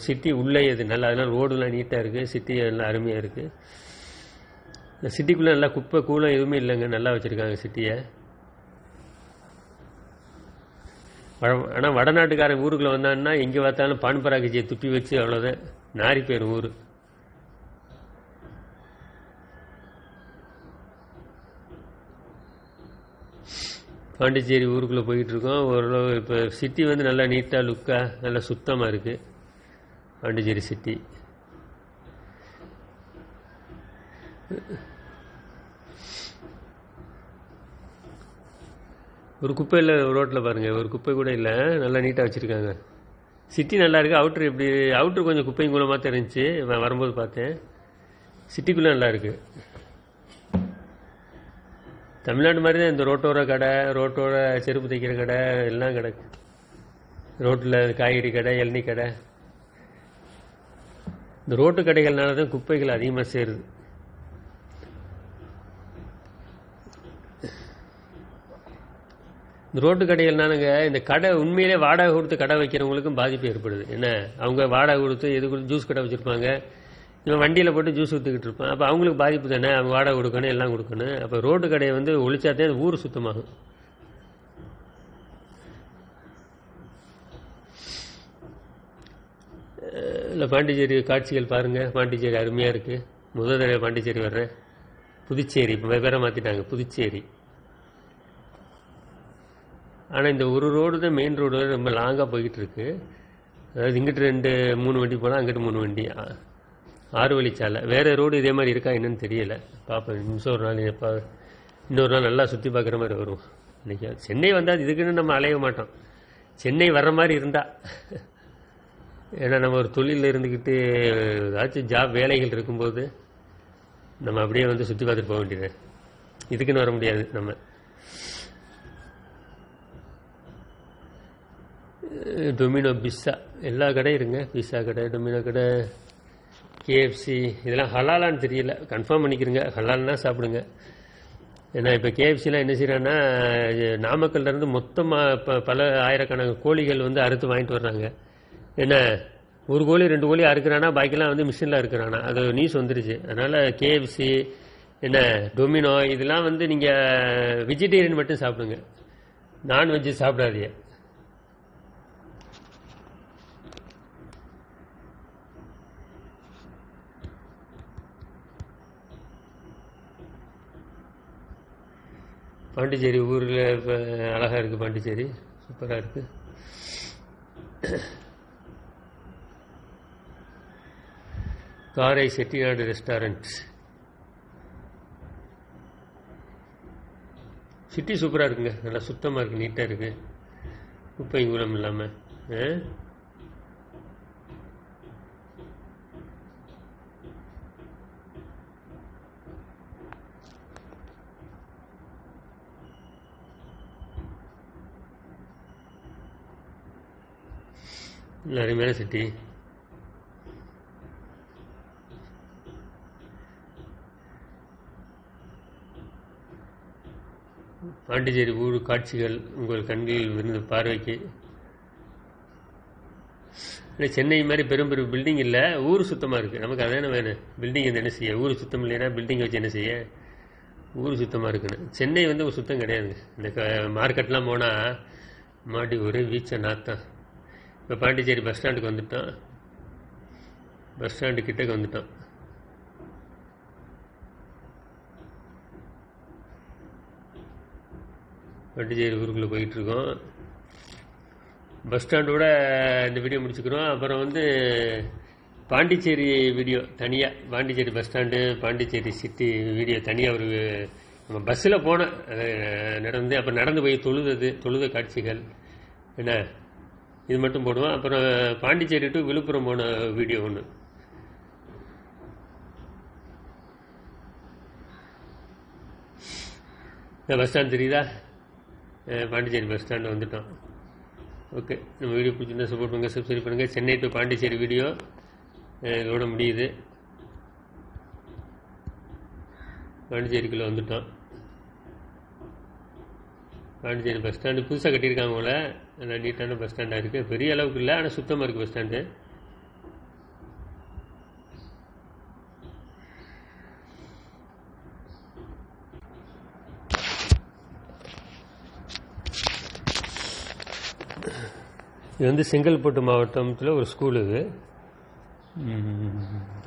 சிட்டி உள்ளே இது நல்லா, அதனால் ரோடுலாம் நீட்டாக இருக்குது, சிட்டி நல்லா அருமையாக இருக்குது. இந்த சிட்டிக்குள்ளே நல்லா குப்பை கூலம் எதுவுமே இல்லைங்க, நல்லா வச்சுருக்காங்க சிட்டியை. ஆனால் வடநாட்டுக்காரன் ஊருக்குள்ளே வந்தான்னா எங்கே பார்த்தாலும் பான்பராகிச்சியை துப்பி வச்சு அவ்வளோதான், நாரி பேர் ஊர். பாண்டிச்சேரி ஊருக்குள்ளே போயிட்டுருக்கோம். ஓரளவு இப்போ சிட்டி நல்லா நீட்டாக லுக்காக நல்லா சுத்தமாக இருக்குது பாண்டிச்சேரி சிட்டி. ஒரு குப்பை இல்லை ரோட்டில் பாருங்கள், ஒரு குப்பை கூட இல்லை, நல்லா நீட்டாக வச்சுருக்காங்க. சிட்டி நல்லா இருக்குது. அவுட்ரு கொஞ்சம் குப்பையும் கூலமாக தெரிஞ்சிச்சு வரும்போது பார்த்தேன். சிட்டிக்குள்ளே நல்லா இருக்குது. தமிழ்நாடு மாதிரி தான் இந்த ரோட்டோர கடை, ரோட்டோர செருப்பு தைக்கிற கடை எல்லாம் கிடக்கு. ரோட்டில் காய்கறி கடை, இளநீ கடை. இந்த ரோட்டு கடைகள்னால தான் குப்பைகள் அதிகமாக சேருது. இந்த ரோட்டு கடைகள்னாலுங்க இந்த கடை உண்மையிலே வாடகை கொடுத்து கடை வைக்கிறவங்களுக்கும் பாதிப்பு ஏற்படுது. என்ன, அவங்க வாடகை கொடுத்து எது கொடுத்து ஜூஸ் கடை வச்சுருப்பாங்க, இவன் வண்டியில் போட்டு ஜூஸ் ஊற்றிக்கிட்டு இருப்பான். அப்போ அவங்களுக்கு பாதிப்பு தானே, அவங்க வாடகை கொடுக்கணும், எல்லாம் கொடுக்கணும். அப்போ ரோட்டு கடையை ஒழிச்சாதே ஊர் சுத்தமாகும். இல்லை பாண்டிச்சேரி காட்சிகள் பாருங்கள். பாண்டிச்சேரி அருமையாக இருக்குது. முதல் தடவை பாண்டிச்சேரி வர்றேன். புதுச்சேரி இப்போ வேற மாற்றிட்டாங்க, புதுச்சேரி. ஆனால் இந்த ஒரு ரோடு தான் மெயின் ரோடு, ரொம்ப லாங்காக போய்கிட்டு இருக்கு. அதாவது இங்கிட்டு 2-3 வண்டி போனால் அங்கிட்டு 3 வண்டி, 6 வழிச்சாலை. வேறு ரோடு இதே மாதிரி இருக்கா என்னன்னு தெரியலை, பார்ப்பேன். நிமிஷம் ஒரு நாள் எப்போ இன்னொரு நாள் நல்லா சுற்றி பார்க்குற மாதிரி வரும். இன்றைக்கி சென்னை வந்தால் இதுக்குன்னு நம்ம அலைய மாட்டோம், சென்னை வர்ற மாதிரி இருந்தால். ஏன்னா நம்ம ஒரு தொழிலில் இருந்துக்கிட்டு ஏதாச்சும் ஜாப் வேலைகள் இருக்கும்போது நம்ம அப்படியே வந்து சுற்றி பார்த்துட்டு போக வேண்டியது, இதுக்குன்னு வர முடியாது நம்ம. டொமினோ, பிஸ்ஸா, எல்லா கடையும் இருங்க. பிஸ்ஸா கடை, டொமினோ கடை, கேஎஃப்சி, இதெல்லாம் ஹலாலான்னு தெரியல, கன்ஃபார்ம் பண்ணிக்கிறங்க. ஹலால்னா சாப்பிடுங்க. ஏன்னா இப்போ கேஎஃப்சிலாம் என்ன செய்கிறாங்கன்னா, நாமக்கல்லேருந்து மொத்தமாக இப்போ பல ஆயிரக்கணக்கான கோழிகள் வந்து அறுத்து வாங்கிட்டு வர்றாங்க. என்ன, ஒரு கோழி 2 கோழி அறுக்கிறானா, பாக்கிலாம் வந்து மிஷினில் அறுக்கிறானா, அது நியூஸ் வந்துருச்சு. அதனால் கேஎஃப்சி, என்ன, டொமினோ, இதெல்லாம் வந்து நீங்கள் வெஜிடேரியன் மட்டும் சாப்பிடுங்க, நான்வெஜ்ஜு சாப்பிடாதீங்க. பாண்டிச்சேரி ஊரில் இப்போ அழகாக இருக்குது, பாண்டிச்சேரி சூப்பராக இருக்குது. காரை செட்டிநாடு ரெஸ்டாரண்ட், சிட்டி சூப்பராக இருக்குங்க, நல்லா சுத்தமாக இருக்குது, நீட்டாக இருக்குது, குப்பை கூலம் இல்லாமல். அருமையான சிட்டி. பாண்டிச்சேரி ஊர் காட்சிகள் உங்கள் கண்களில் விருந்து பார்வைக்கு. சென்னை மாதிரி பெரும் பெரும் பில்டிங் இல்லை, ஊர் சுத்தமாக இருக்குது. நமக்கு அதான வேணும், பில்டிங் வந்து என்ன செய்ய, ஊர் சுத்தம் இல்லைன்னா பில்டிங்கை வச்சு என்ன செய்ய, ஊர் சுத்தமாக இருக்குன்னு. சென்னை வந்து ஒரு சுத்தம் கிடையாது. இந்த மார்க்கெட்லாம் போனால் மாட்டி ஒரே வீச்ச நாத்தான். இப்போ பாண்டிச்சேரி பஸ் ஸ்டாண்டுக்கு வந்துட்டோம், பஸ் ஸ்டாண்டு கிட்டக்கு வந்துட்டோம். பாண்டிச்சேரி ஊருக்குள்ளே போயிட்டுருக்கோம். பஸ் ஸ்டாண்டோட இந்த வீடியோ முடிச்சுக்கிறோம். அப்புறம் வந்து பாண்டிச்சேரி வீடியோ தனியாக, Pondicherry bus stand, Pondicherry city video தனியாக ஒரு நம்ம பஸ்ஸில் போனோம், நடந்து, அப்புறம் நடந்து போய் தொழுத காட்சிகள், என்ன, இது மட்டும் போடுவோம். அப்புறம் பாண்டிச்சேரி டு விழுப்புரம் போன வீடியோ ஒன்று. பஸ் ஸ்டாண்ட் தெரியுதா, பாண்டிச்சேரி பஸ் ஸ்டாண்டு வந்துட்டோம். ஓகே, நம்ம வீடியோ பிடிச்சிருந்தா சப்போர்ட் பண்ணுங்கள், சப்ஸ்கிரைப் பண்ணுங்கள். சென்னை டு பாண்டிச்சேரி வீடியோ இதோட முடியுது. பாண்டிச்சேரிக்குள்ளே வந்துட்டோம். பாண்டிச்சேரி பஸ் ஸ்டாண்டு புதுசாக கட்டியிருக்காங்க போல, நல்லா நீட்டான பஸ் ஸ்டாண்டாக இருக்குது. பெரிய அளவுக்கு இல்லை, ஆனால் சுத்தமாக இருக்குது பஸ் ஸ்டாண்டு. இது வந்து செங்கல்பட்டு மாவட்டத்தில் ஒரு ஸ்கூல்.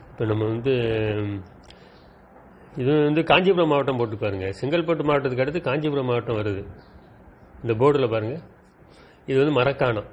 இப்போ நம்ம வந்து இது வந்து காஞ்சிபுரம் மாவட்டம் போட்டு பாருங்கள். செங்கல்பட்டு மாவட்டத்துக்கு அடுத்து காஞ்சிபுரம் மாவட்டம் வருது இந்த போர்டில் பாருங்கள். இது வந்து மரக்காணம்.